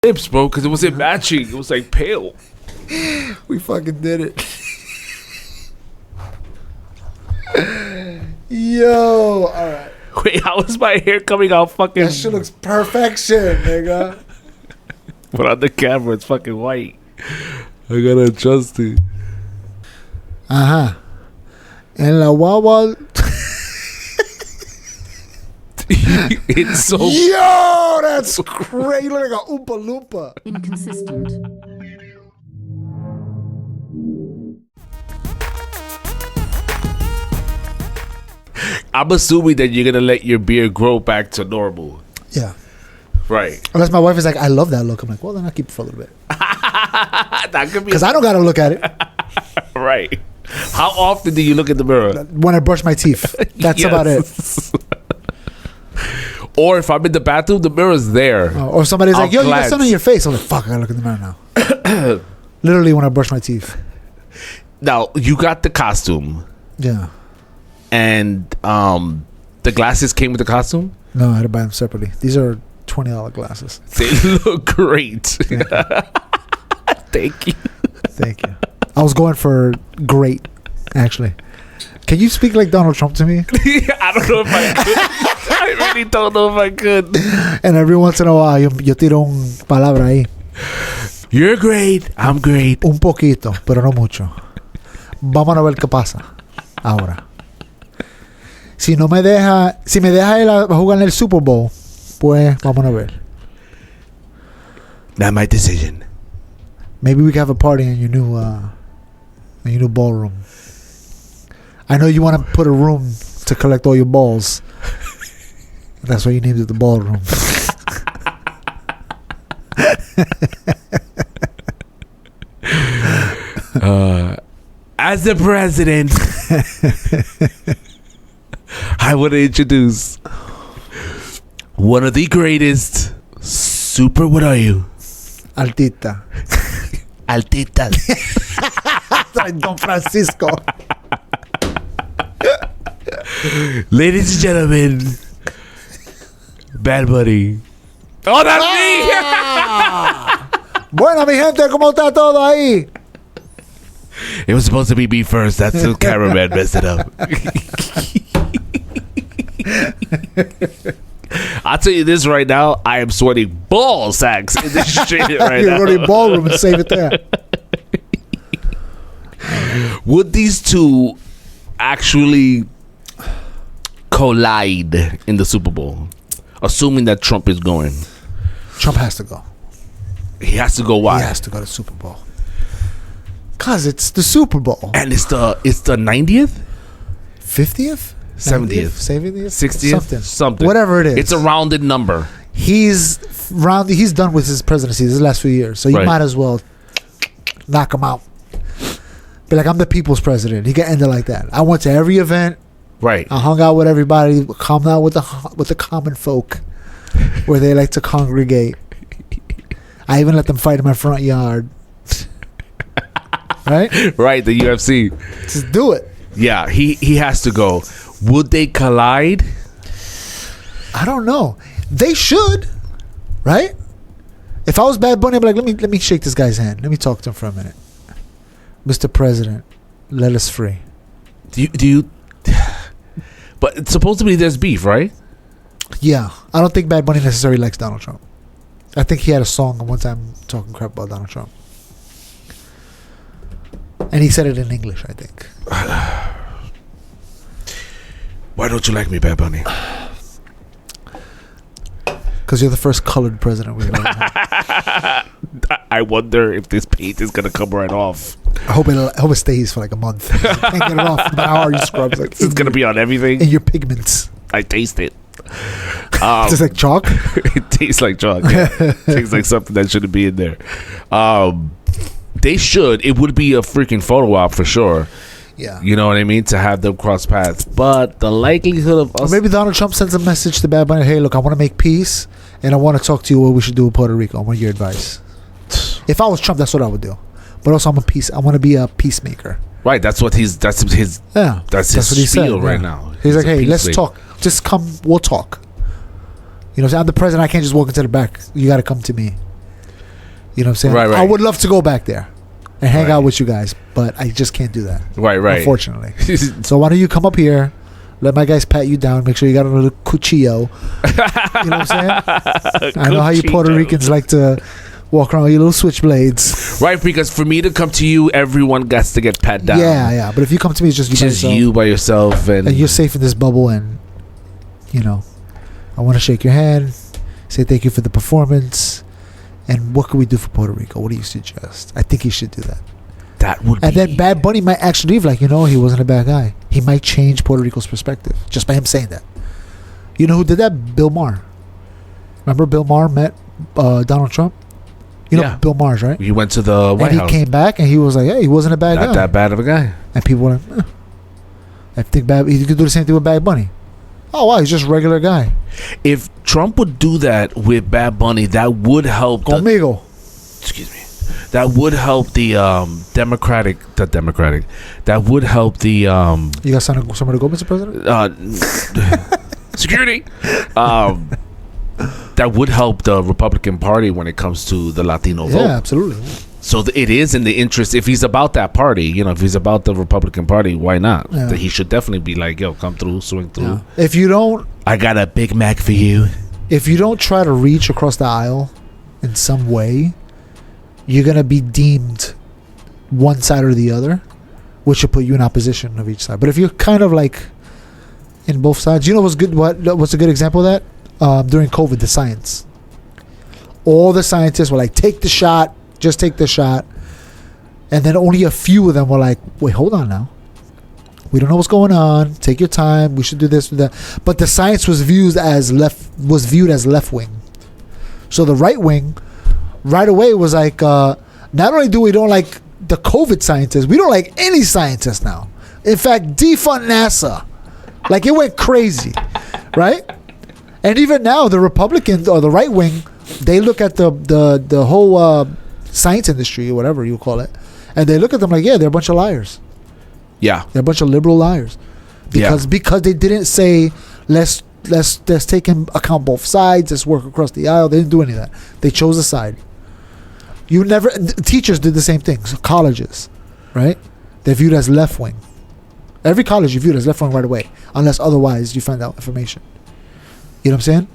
lips, bro, because it wasn't matching. It was like pale. We fucking did it. Yo, all right. Wait, how is my hair coming out fucking... That shit looks perfection, nigga. But on the camera, it's fucking white. I gotta adjust it. Ajá. En la guagua. It's so... Yo, that's crazy. Like a Oompa Loompa. Inconsistent. I'm assuming that you're gonna let your beard grow back to normal. Yeah. Right. Unless my wife is like, I love that look. I'm like, well, then I'll keep it for a little bit. That could be... Because I don't got to look at it. Right. How often do you look in the mirror? When I brush my teeth. That's about it. Or if I'm in the bathroom, the mirror's there. Or somebody's like, yo, you got glance. something on your face. I'm like, fuck, I gotta look in the mirror now. Literally when I brush my teeth. Now, you got the costume. Yeah. And the glasses came with the costume? No, I had to buy them separately. These are $20 glasses. They look great. Thank you. Thank you. I was going for great, actually. Can you speak like Donald Trump to me? I don't know if I could. I really don't know if I could. And every once in a while, yo tiro un palabra ahí. You're great. I'm great. Un poquito, pero no mucho. Vamos a ver qué pasa. Ahora. Si me deja ir a jugar en el Super Bowl, pues vamos a ver. Not my decision. Maybe we can have a party in your new ballroom. I know you want to put a room to collect all your balls. That's why you named it the ballroom. As the president, I want to introduce one of the greatest super... What are you? Altita. Altita. Don Francisco. Ladies and gentlemen, Bad Bunny. Oh, that's me! Bueno, mi gente, ¿cómo está todo ahí? It was supposed to be me first. That's the cameraman messed it up. I'll tell you this right now. I am sweating ball sacks in this shit right You're now. going to ballroom and save it there. Would these two actually collide in the Super Bowl? Assuming that Trump is going. Trump has to go. He has to go. Why? He has to go to Super Bowl. Because it's the Super Bowl. And it's the 90th? 50th? 70th? 70th? 60th? Something. Whatever it is. It's a rounded number. He's done with his presidency this last few years. So you might as well knock him out. Be like, I'm the people's president. He can end it like that. I went to every event. Right. I hung out with everybody. Hung out with the common folk where they like to congregate. I even let them fight in my front yard. Right? Right, the UFC. Just do it. Yeah, he has to go. Would they collide? I don't know. They should. Right? If I was Bad Bunny, I'd be like, let me shake this guy's hand. Let me talk to him for a minute. Mr. President, let us free. Do you but supposedly there's beef, right? Yeah. I don't think Bad Bunny necessarily likes Donald Trump. I think he had a song one time talking crap about Donald Trump. And he said it in English, I think. Why don't you like me, Bad Bunny? Because you're the first colored president we've ever had. I wonder if this paint is gonna come right off. I hope it stays for like a month. You can't get it off. No matter how hard you scrub. Like, It's gonna be on everything. in your pigments. I taste it. Just like chalk. It tastes like chalk. Yeah. Tastes like something that shouldn't be in there. They should. It would be a freaking photo op for sure. Yeah. You know what I mean? To have them cross paths. But the likelihood of us... Or maybe Donald Trump sends a message to Bad Bunny. Hey, look, I want to make peace, and I want to talk to you what we should do in Puerto Rico. I want your advice. If I was Trump, that's what I would do. But also, I want to be a peacemaker. Right. That's what his... That's his Yeah. That's his what he spiel said, right yeah. now. He's like, a hey, let's peacemaker. talk. Just come. We'll talk. You know, I'm the president. I can't just walk into the back. You got to come to me. You know what I'm saying? Right. I would love to go back there and hang out with you guys, but I just can't do that. Right. Unfortunately. So why don't you come up here? Let my guys pat you down. Make sure you got a little cuchillo. You know what I'm saying? I know how you Puerto Ricans like to walk around with your little switchblades. Right, because for me to come to you, everyone gets to get pat down. Yeah. But if you come to me, it's just you by yourself. And you're safe in this bubble. And, you know, I want to shake your hand, say thank you for the performance. And what can we do for Puerto Rico? What do you suggest? I think he should do that. That would and then Bad Bunny might actually leave, like, he wasn't a bad guy. He might change Puerto Rico's perspective just by him saying that. You know who did that? Bill Maher. Remember Bill Maher met Donald Trump? You know Bill Maher, right? He went to the White House. And he came back and he was like, hey, he wasn't a bad guy. Not that bad of a guy. And people were like, I think he could do the same thing with Bad Bunny. Oh, wow, he's just a regular guy. If Trump would do that with Bad Bunny, that would help. Conmigo. Excuse me. That would help the Democratic. That would help the. You got somewhere to go, Mr. President? Security. That would help the Republican Party when it comes to the Latino vote. Yeah, absolutely. So it is in the interest. If he's about that party, if he's about the Republican Party, why not? Yeah. He should definitely be like, yo, come through, swing through. Yeah. If you don't, I got a Big Mac for you. If you don't try to reach across the aisle in some way, you're going to be deemed one side or the other, which will put you in opposition of each side. But if you're kind of like in both sides, what's good? What's a good example of that? During COVID, the science. All the scientists were like, take the shot, just take the shot. And then only a few of them were like, wait, hold on now. We don't know what's going on. Take your time. We should do this, do that. But the science was viewed as left wing. So the right wing right away was like, not only do we don't like the COVID scientists, we don't like any scientists now. In fact, defund NASA. Like, it went crazy, right? And even now, the Republicans or the right wing, they look at the whole science industry or whatever you call it, and they look at them like, yeah, they're a bunch of liars. Yeah, they're a bunch of liberal liars because they didn't say let's take into account both sides, let's work across the aisle. They didn't do any of that. They chose a side. Teachers did the same thing. So colleges, right? They're viewed as left wing. Every college you viewed as left wing right away, unless otherwise you find out information. You know what I'm saying?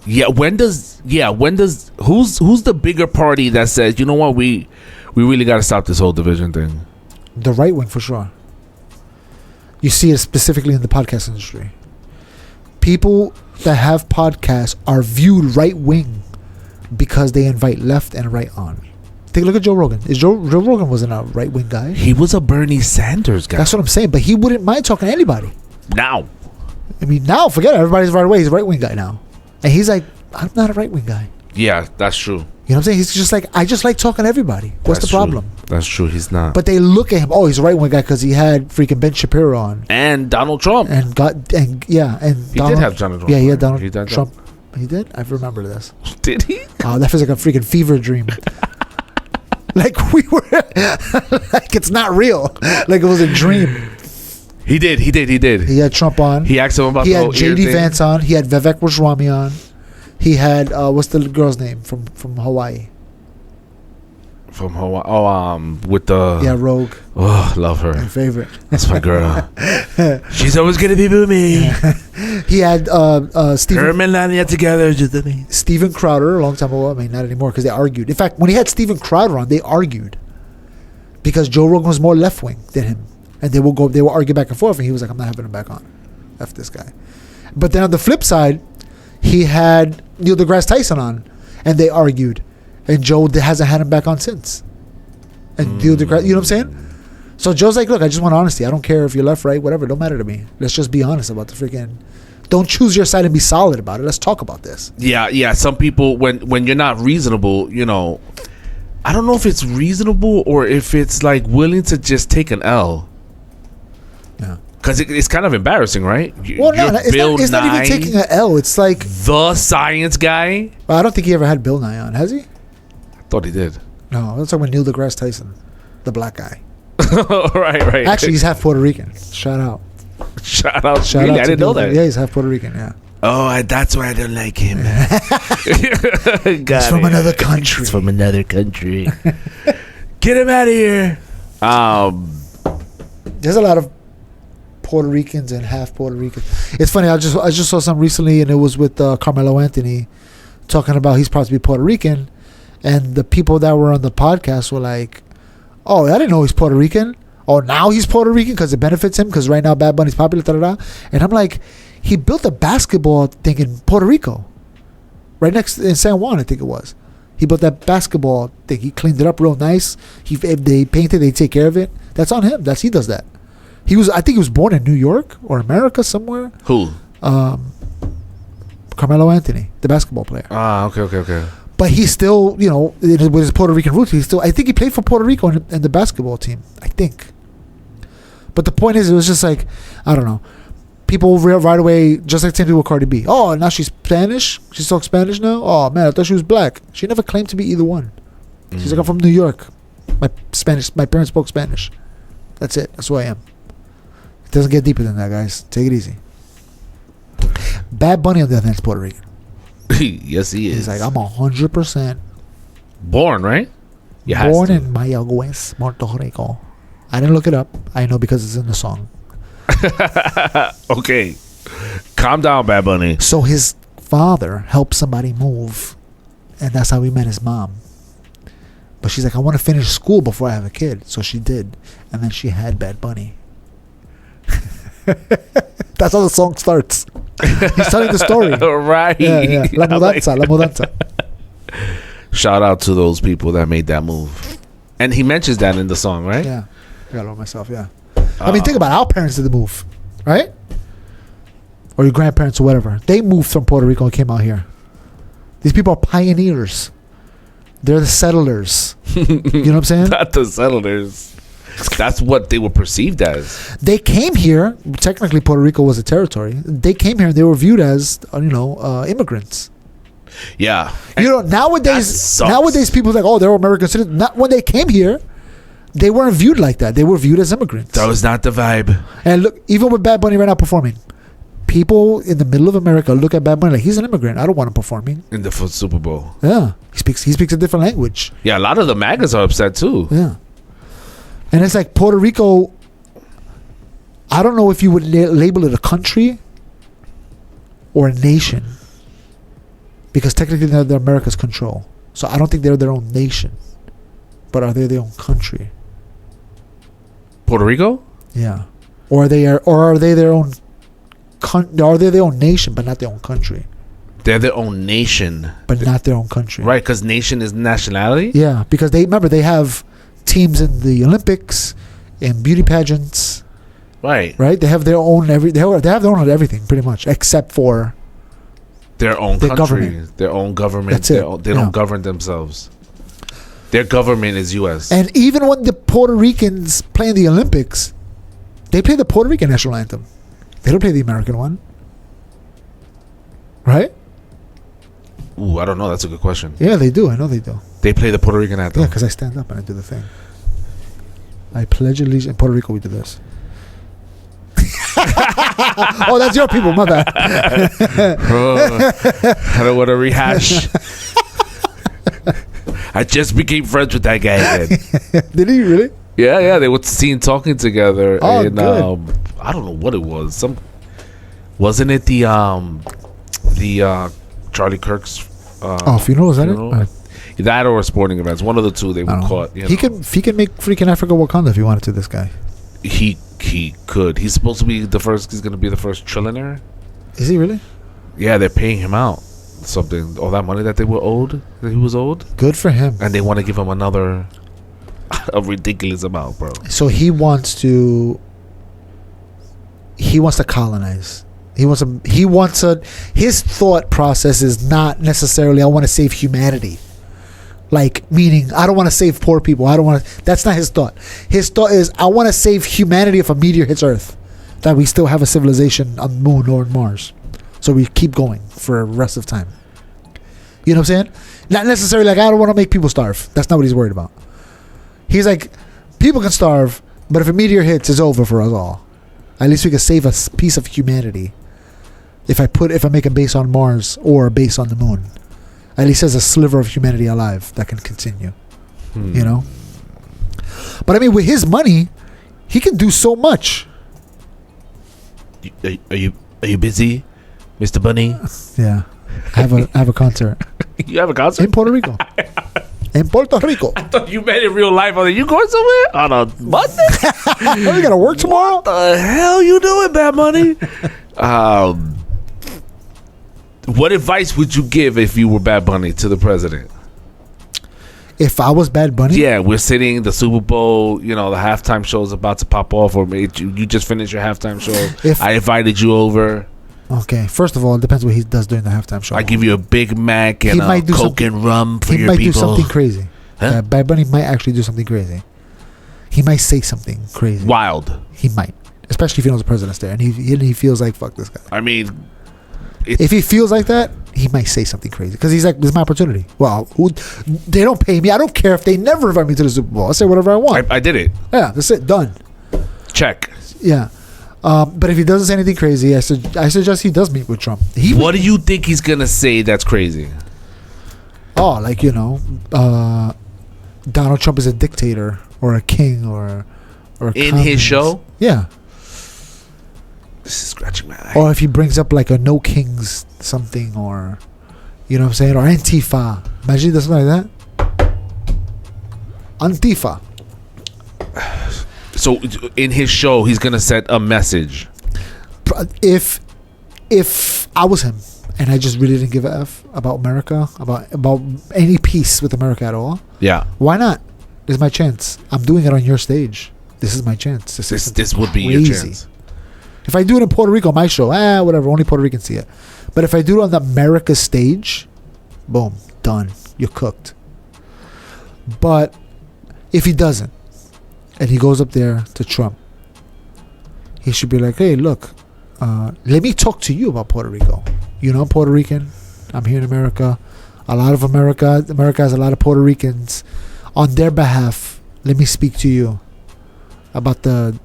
Yeah. When does who's the bigger party that says, you know what, we really got to stop this whole division thing? The right wing, for sure. You see it specifically in the podcast industry. People that have podcasts are viewed right wing because they invite left and right on. Take a look at Joe Rogan. Joe Rogan wasn't a right wing guy. He was a Bernie Sanders guy. That's what I'm saying. But he wouldn't mind talking to anybody. Now, forget it. Everybody's right away. He's a right wing guy now. And he's like, I'm not a right wing guy. Yeah, that's true. You know what I'm saying? He's just like, I just like talking to everybody. What's the problem? That's true. He's not. But they look at him. Oh, he's a right wing guy because he had freaking Ben Shapiro on and Donald Trump. He did have Donald Trump. Yeah, he had Donald Trump. He did. I remember this. Did he? Oh, that feels like a freaking fever dream. Like we were, like it's not real. Like it was a dream. He did. He had Trump on. He asked him about the whole He had JD Vance on. He had Vivek Ramaswamy on. He had what's the girl's name from Hawaii? From Hawaii. Oh, with the Rogue. Oh, love her. My favorite. That's my girl. She's always gonna be with me. He had Stephen. Her and Melania together. Steven Crowder a long time ago. I mean, not anymore because they argued. In fact, when he had Steven Crowder on, they argued because Joe Rogan was more left wing than him, and they will argue back and forth. And he was like, "I'm not having him back on. F this guy." But then on the flip side, he had Neil deGrasse Tyson on, and they argued, and Joe hasn't had him back on since. And Neil deGrasse, you know what I'm saying? So Joe's like, look, I just want honesty. I don't care if you're left, right, whatever. It don't matter to me. Let's just be honest about the freaking. Don't choose your side and be solid about it. Let's talk about this. Yeah. Some people, when you're not reasonable, I don't know if it's reasonable or if it's like willing to just take an L. Yeah. Because it's kind of embarrassing, right? Well, no, it's not even taking an L. It's like the science guy. Well, I don't think he ever had Bill Nye on, has he? I thought he did. No, that's talking about Neil deGrasse Tyson, the black guy. Right. Actually, he's half Puerto Rican. Shout out. Really? I didn't know that. Yeah, he's half Puerto Rican. Yeah. That's why I don't like him. He's from another country. He's from another country. Get him out of here. There's a lot of Puerto Ricans and half Puerto Ricans. It's funny. I just saw some recently, and it was with Carmelo Anthony talking about he's supposed to be Puerto Rican, and the people that were on the podcast were like, "Oh, I didn't know he's Puerto Rican. Oh, now he's Puerto Rican because it benefits him because right now Bad Bunny's popular." And I'm like, he built a basketball thing in Puerto Rico, right next in San Juan, I think it was. He built that basketball thing. He cleaned it up real nice. If they paint it, they take care of it. That's on him. He does that. I think he was born in New York or America somewhere. Who? Carmelo Anthony, the basketball player. Okay. But he's still, with his Puerto Rican roots, I think he played for Puerto Rico in the basketball team. I think. But the point is, it was just like, I don't know. People right away, just like same thing with Cardi B. Oh, now she's Spanish? She talks Spanish now? Oh, man, I thought she was black. She never claimed to be either one. She's like, I'm from New York. My parents spoke Spanish. That's it. That's who I am. It doesn't get deeper than that, guys. Take it easy. Bad Bunny on the other hand is Puerto Rican. Yes, he is. He's like, I'm 100% born, right? Born in Mayagüez, Puerto Rico. I didn't look it up. I know because it's in the song. Okay. Calm down, Bad Bunny. So his father helped somebody move, and that's how he met his mom. But she's like, I want to finish school before I have a kid. So she did. And then she had Bad Bunny. That's how the song starts. He's telling the story. Right. Yeah. La mudanza. Shout out to those people that made that move. And he mentions that in the song, right? Yeah. I got it on myself, yeah. I mean, think about it. Our parents did the move, right? Or your grandparents or whatever. They moved from Puerto Rico and came out here. These people are pioneers. They're the settlers. You know what I'm saying? Not the settlers. That's what they were perceived as. They came here. Technically, Puerto Rico was a territory. They came here and they were viewed as, immigrants. Yeah. Nowadays people are like, oh, they're American citizens. Not when they came here, they weren't viewed like that. They were viewed as immigrants. That was not the vibe. And look, even with Bad Bunny right now performing, people in the middle of America look at Bad Bunny like he's an immigrant. I don't want him performing in the Super Bowl. Yeah, he speaks a different language. Yeah, a lot of the MAGAs are upset too. Yeah, and it's like Puerto Rico. I don't know if you would label it a country or a nation, because technically they're America's control. So I don't think they're their own nation, but are they their own country? Puerto Rico? Yeah, or are they their own? Are they their own nation, but not their own country? They're their own nation, but not their own country. Right, because nation is nationality. Yeah, because they have teams in the Olympics, in beauty pageants. Right. They have their own they have their own everything pretty much, except for their own country, government. Their own government. That's it. They don't govern themselves. Their government is U.S. And even when the Puerto Ricans play in the Olympics, they play the Puerto Rican national anthem. They don't play the American one. Right? Ooh, I don't know. That's a good question. Yeah, they do. I know they do. They play the Puerto Rican anthem. Yeah, because I stand up and I do the thing. I pledge allegiance. In Puerto Rico, we do this. Oh, that's your people. My bad. I don't want to rehash. I just became friends with that guy again. Did he really? Yeah. They were seen talking together. Oh, and, good. I don't know what it was. Wasn't it the Charlie Kirk's funeral? Was that funeral? It? That or sporting events. One of the two they were caught. He can make freaking Africa Wakanda if he wanted to. This guy. He could. He's supposed to be the first. He's going to be the first trillionaire. Is he really? Yeah, they're paying him out something. All that money that he was owed. Good for him. And they want to give him a ridiculous amount, bro. So he wants to colonize. His thought process is not necessarily I want to save humanity. Like, meaning I don't want to save poor people. That's not his thought. His thought is I want to save humanity if a meteor hits Earth, that we still have a civilization on the moon or on Mars. So we keep going for the rest of time. You know what I'm saying? Not necessarily like I don't want to make people starve. That's not what he's worried about. He's like, people can starve, but if a meteor hits, it's over for us all. At least we can save a piece of humanity. If I make a base on Mars or a base on the moon, at least there's a sliver of humanity alive that can continue. You know. But I mean, with his money, he can do so much. Are you busy, Mr. Bunny? Yeah, I have a concert. You have a concert in Puerto Rico. In Puerto Rico. I thought you meant in real life. I was like, you going somewhere on a Monday? You gotta work tomorrow? What the hell you doing, Bad Money? What advice would you give if you were Bad Bunny to the president? If I was Bad Bunny? Yeah, we're sitting, the Super Bowl, you know, the halftime show is about to pop off, or you just finished your halftime show. I invited you over. Okay, first of all, it depends what he does during the halftime show. I give you a Big Mac and a Coke and rum for your people. He might do something crazy. Huh? Bad Bunny might actually do something crazy. He might say something crazy. Wild. He might. Especially if he knows the president's there and he feels like, fuck this guy. I mean... If he feels like that, he might say something crazy. Because he's like, this is my opportunity. Well, they don't pay me. I don't care if they never invite me to the Super Bowl. I'll say whatever I want. I did it. Yeah, that's it. Done. Check. Yeah. But if he doesn't say anything crazy, I suggest he does meet with Trump. What do you think he's going to say that's crazy? Oh, like, you know, Donald Trump is a dictator or a king or a in communist. His show? Yeah. This is scratching my eye. Or if he brings up like a no kings something, or you know what I'm saying, or Antifa. Imagine he does something like that. Antifa. So in his show, he's gonna set a message. If I was him and I just really didn't give a f about America, about any peace with America at all, yeah, why not? This is my chance. I'm doing it on your stage. This is my chance. This would be your chance. If I do it in Puerto Rico, my show, whatever, only Puerto Ricans see it. But if I do it on the America stage, boom, done. You're cooked. But if he doesn't, and he goes up there to Trump, he should be like, hey, look, let me talk to you about Puerto Rico. You know, I'm Puerto Rican. I'm here in America. America has a lot of Puerto Ricans. On their behalf, let me speak to you about the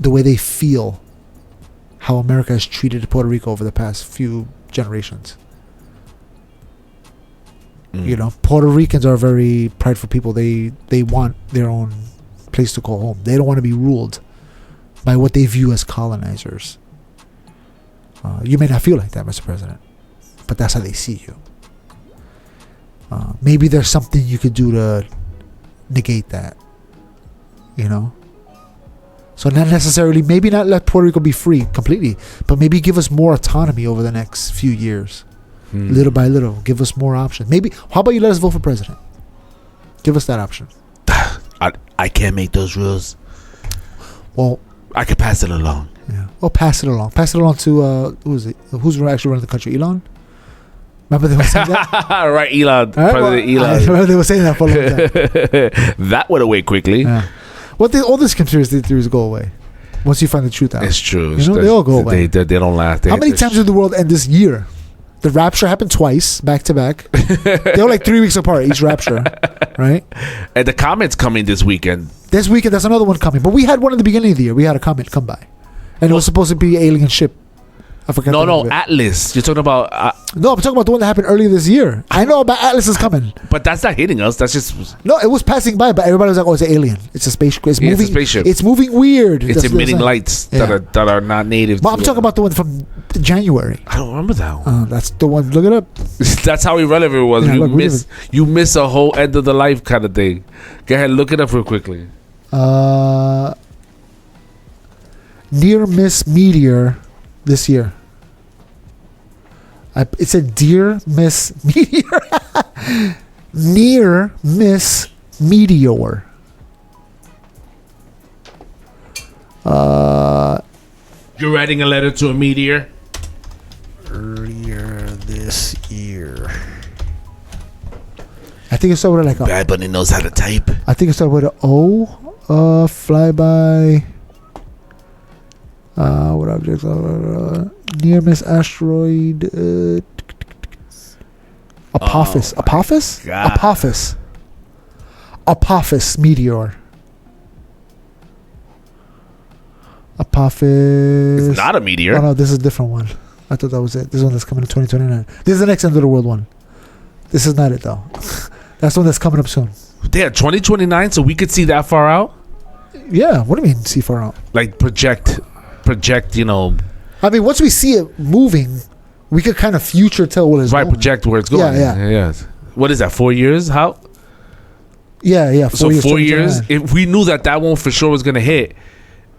way they feel, how America has treated Puerto Rico over the past few generations. You know, Puerto Ricans are very prideful people. They want their own place to call home. They don't want to be ruled by what they view as colonizers. You may not feel like that, Mr. President, but that's how they see you. Maybe there's something you could do to negate that. You know? So not necessarily, maybe not let Puerto Rico be free completely, but maybe give us more autonomy over the next few years. Little by little, give us more options. Maybe, how about you let us vote for president? Give us that option. I can't make those rules. Well, I could pass it along. Yeah. Well, pass it along. Pass it along to, who is it? Who's actually running the country? Elon? Remember they were saying that? Right, Elon. President Elon. I remember they were saying that for a long time. That went away quickly. Yeah. All these conspiracy theories go away once you find the truth out. It's true. You know, they all go away. They don't last. How many times did the world end this year? The rapture happened twice, back to back. They were like 3 weeks apart, each rapture. Right? And the comet's coming this weekend. This weekend, there's another one coming. But we had one at the beginning of the year. We had a comet come by. And it was supposed to be an alien ship. I forgot. No, Atlas. You're talking about... no, I'm talking about the one that happened earlier this year. I know about Atlas is coming. But that's not hitting us. That's just... No, it was passing by, but everybody was like, oh, it's an alien. It's a spaceship. It's moving. It's a spaceship. It's moving weird. It's emitting lights that are not native. But I'm talking about the one from January. I don't remember that one. That's the one. Look it up. That's how irrelevant it was. Yeah, you miss a whole end of the life kind of thing. Go ahead, look it up real quickly. Near miss meteor this year. It's a dear miss meteor. Near miss meteor. You're writing a letter to a meteor? Earlier this year. I think it started with like a... Bad Bunny knows how to type. I think it started with an O. Flyby. What objects? Near miss asteroid. Apophis. Apophis? God. Apophis. Apophis meteor. Apophis. It's not a meteor. Oh no, this is a different one. I thought that was it. This one that's coming in 2029. This is the next end of the world one. This is not it though. That's the one that's coming up soon. Damn, 2029, so we could see that far out? Yeah, what do you mean see far out? Like project, you know. I mean, once we see it moving, we could kind of future tell where it's going. Project where it's going. Yeah. What is that, 4 years? How? Yeah. 4 years. If we knew that one for sure was going to hit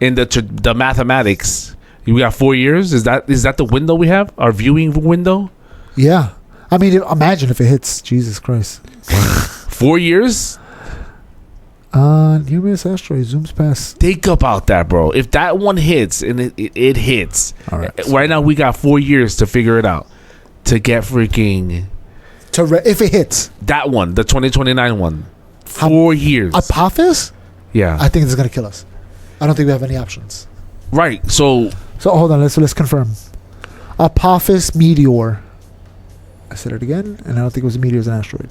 in the mathematics, we got 4 years? Is that the window we have? Our viewing window? Yeah. I mean, imagine if it hits. Jesus Christ. 4 years? Numerous asteroids zooms past. Think about that, bro. If that one hits and it hits, all right. Right now we got 4 years to figure it out. To get freaking... if it hits. That one, the 2029 one. 4 years. Apophis? Yeah. I think it's going to kill us. I don't think we have any options. Right, so hold on, let's confirm. Apophis meteor. I said it again, and I don't think it was a meteor, it was an asteroid.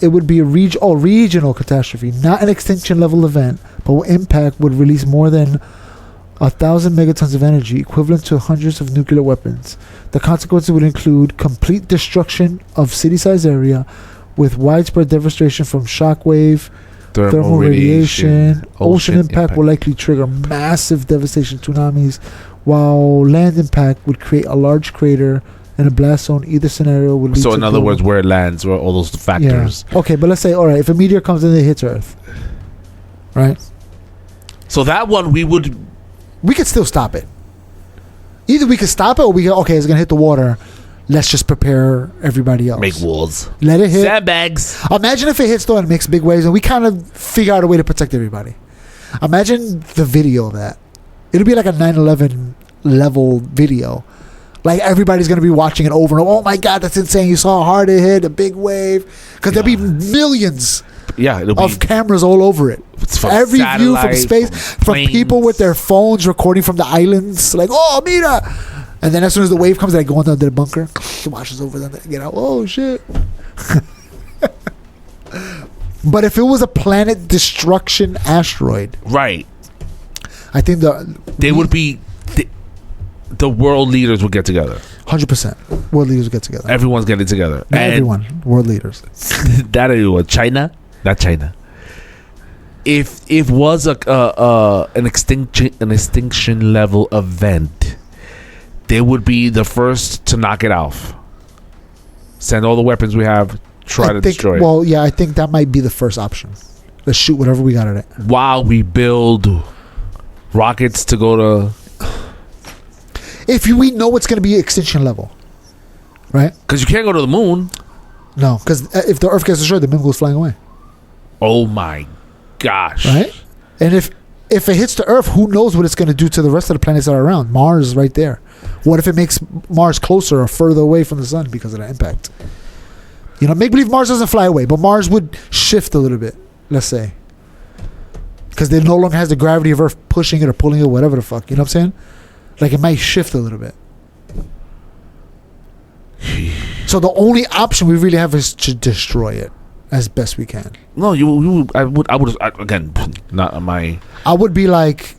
It would be a regional catastrophe, not an extinction level event, but impact would release more than 1,000 megatons of energy, equivalent to hundreds of nuclear weapons. The consequences would include complete destruction of city-sized area, with widespread devastation from shockwave, thermal radiation. Ocean impact will likely trigger massive devastation tsunamis, while land impact would create a large crater and a blast zone. Either scenario would lead so in other words, where it lands, where all those factors. Yeah. Okay, but let's say, all right, if a meteor comes in and it hits Earth, right? So that one we could still stop it. Either we could stop it, or we go, okay, it's gonna hit the water. Let's just prepare everybody else. Make walls. Let it hit. Sandbags. Imagine if it hits though and makes big waves, and we kind of figure out a way to protect everybody. Imagine the video of that. It'll be like a 9/11 level video. Like everybody's gonna be watching it over and over. Oh my God, that's insane! You saw how hard it hit, a big wave, because there'll be millions. Yeah, of cameras all over it. Every view from space, from people with their phones recording from the islands, like, oh, mira. And then as soon as the wave comes, they go into the bunker, it washes over them, they get out. Oh shit! But if it was a planet destruction asteroid, right? I think they would be. The world leaders would get together. 100%. World leaders would get together. Everyone's getting together. Not everyone. World leaders. That is what? China? Not China. If it was an extinction level event, they would be the first to knock it off. Send all the weapons we have. Try to destroy it. Well, yeah, I think that might be the first option. Let's shoot whatever we got at it. While we build rockets to go to... If we know it's going to be extinction level, right? Because you can't go to the moon. No, because if the Earth gets destroyed, the moon goes flying away. Oh my gosh! Right? And if it hits the Earth, who knows what it's going to do to the rest of the planets that are around? Mars is right there. What if it makes Mars closer or further away from the sun because of the impact? You know, make believe Mars doesn't fly away, but Mars would shift a little bit. Let's say, because it no longer has the gravity of Earth pushing it or pulling it, whatever the fuck. You know what I'm saying? Like it might shift a little bit. So the only option we really have is to destroy it as best we can. No, I would again, not my. I would be like,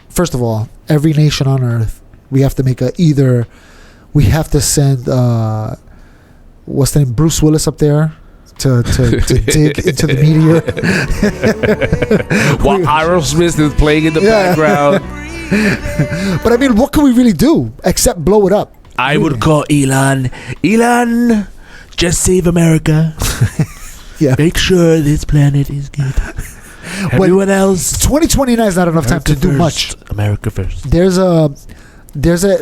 first of all, every nation on Earth, we have to make we have to send what's the name, Bruce Willis up there to dig into the meteor. While Aerosmith is playing in the background. But I mean, what can we really do except blow it up? I would call Elon, just save America. Yeah. Make sure this planet is good. Everyone else. 2029 is not enough time to do much. America first. There's a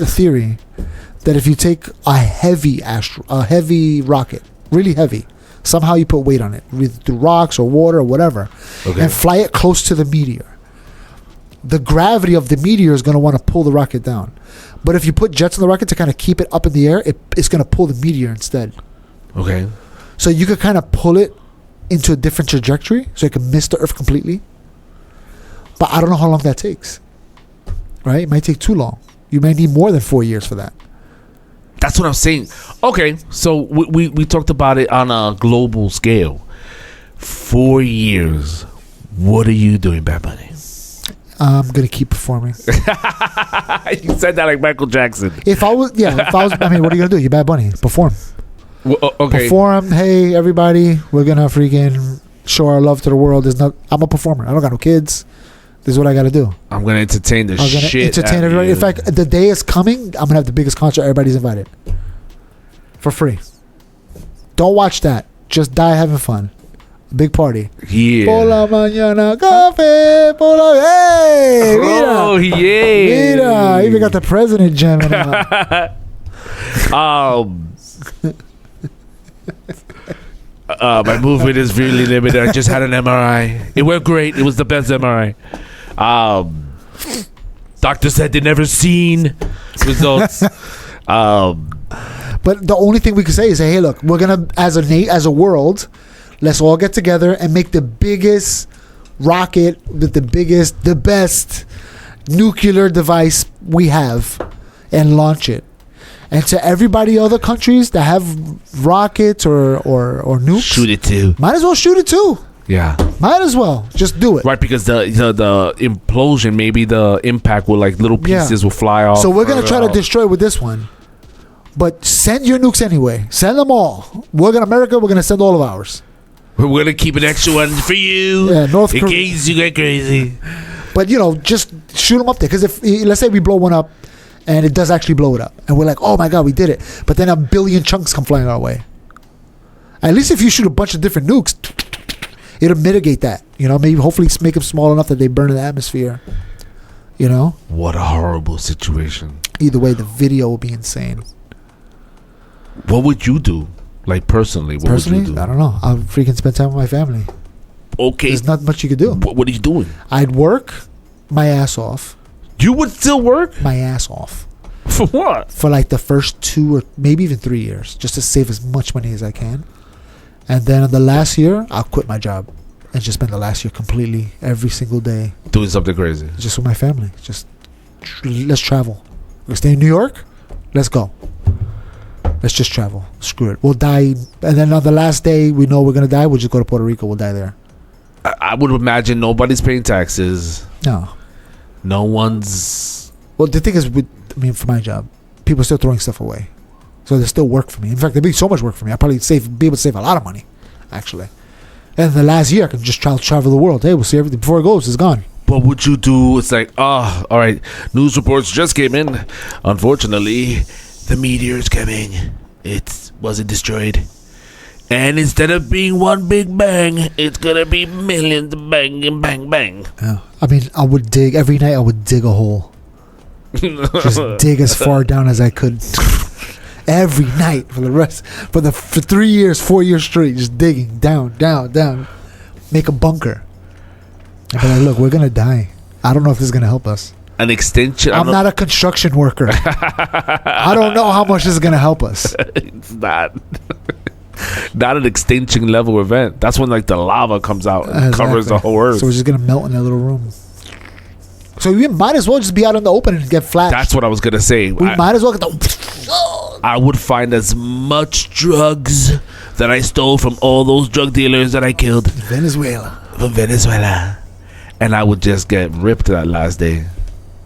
theory that if you take a heavy rocket, really heavy, somehow you put weight on it, either through rocks or water or whatever, and fly it close to the meteor, the gravity of the meteor is going to want to pull the rocket down. But if you put jets on the rocket to kind of keep it up in the air, it's going to pull the meteor instead. Okay. So you could kind of pull it into a different trajectory so it can miss the Earth completely. But I don't know how long that takes. Right? It might take too long. You may need more than 4 years for that. That's what I'm saying. Okay, so we talked about it on a global scale. 4 years. What are you doing, Bad Bunny? I'm gonna keep performing. You said that like Michael Jackson. If I was, I mean, what are you gonna do? You Bad Bunny, perform. Well, okay. Perform. Hey, everybody, we're gonna freaking show our love to the world. I'm a performer. I don't got no kids. This is what I gotta do. I'm gonna entertain the shit. I'm gonna entertain everybody. In fact, the day is coming. I'm gonna have the biggest concert. Everybody's invited for free. Don't watch that. Just die having fun. Big party. Yeah. Por la mañana, café, por la... Hey! Oh, Mira. yeah. Mira. Even got the president jamming my movement is really limited. I just had an MRI. It went great. It was the best MRI. Doctor said they never seen results. But the only thing we can say is, hey, look, we're gonna, as a world, let's all get together and make the biggest rocket with the best nuclear device we have, and launch it. And to everybody, other countries that have rockets or nukes, Shoot it too. might as well shoot it too. Yeah. Might as well just do it. Right, because the implosion, maybe the impact will, like, little pieces will fly off. So we're gonna try to destroy with this one. But send your nukes anyway. Send them all. We're gonna send all of ours. We're gonna keep an extra one for you. Yeah, North in Korea. case you get crazy. But just shoot them up there. Because if, let's say we blow one up, and it does actually blow it up, and we're like, oh my god, we did it. But then a billion chunks come flying our way. At least if you shoot a bunch of different nukes, it'll mitigate that. Maybe hopefully make them small enough that they burn in the atmosphere. What a horrible situation. Either way, the video will be insane. What would you do? Like, personally, what would you do? I don't know. I'll freaking spend time with my family. Okay. There's not much you could do. What are you doing? I'd work my ass off. You would still work? My ass off. For what? For like the first 2 or maybe even 3 years, just to save as much money as I can. And then in the last year, I'll quit my job and just spend the last year completely, every single day, Doing something crazy. just with my family. Just let's travel. We stay in New York. Let's go. Let's just travel. Screw it. We'll die. And then on the last day we know we're going to die, we'll just go to Puerto Rico. We'll die there. I would imagine nobody's paying taxes. No. No one's... Well, the thing is, for my job, people are still throwing stuff away. So there's still work for me. In fact, there'd be so much work for me. I'll probably be able to save a lot of money, actually. And the last year, I can just travel the world. Hey, we'll see everything. Before it goes, it's gone. What would you do? It's like, all right, news reports just came in. Unfortunately, the meteor is coming. It wasn't destroyed. And instead of being one big bang, it's going to be millions of bang and bang bang. Yeah. I would dig. Every night, I would dig a hole. Just dig as far down as I could. Every night for 3 years, 4 years straight, just digging down. Make a bunker. And be like, look, we're going to die. I don't know if this is going to help us. An extension. I'm not a construction worker. I don't know how much this is going to help us. It's not. Not an extinction level event. That's when, like, the lava comes out and covers the whole earth. So we're just going to melt in that little room. So we might as well just be out in the open and get flashed. That's what I was going to say. We might as well get the... I would find as much drugs that I stole from all those drug dealers that I killed. Venezuela. From Venezuela. And I would just get ripped that last day.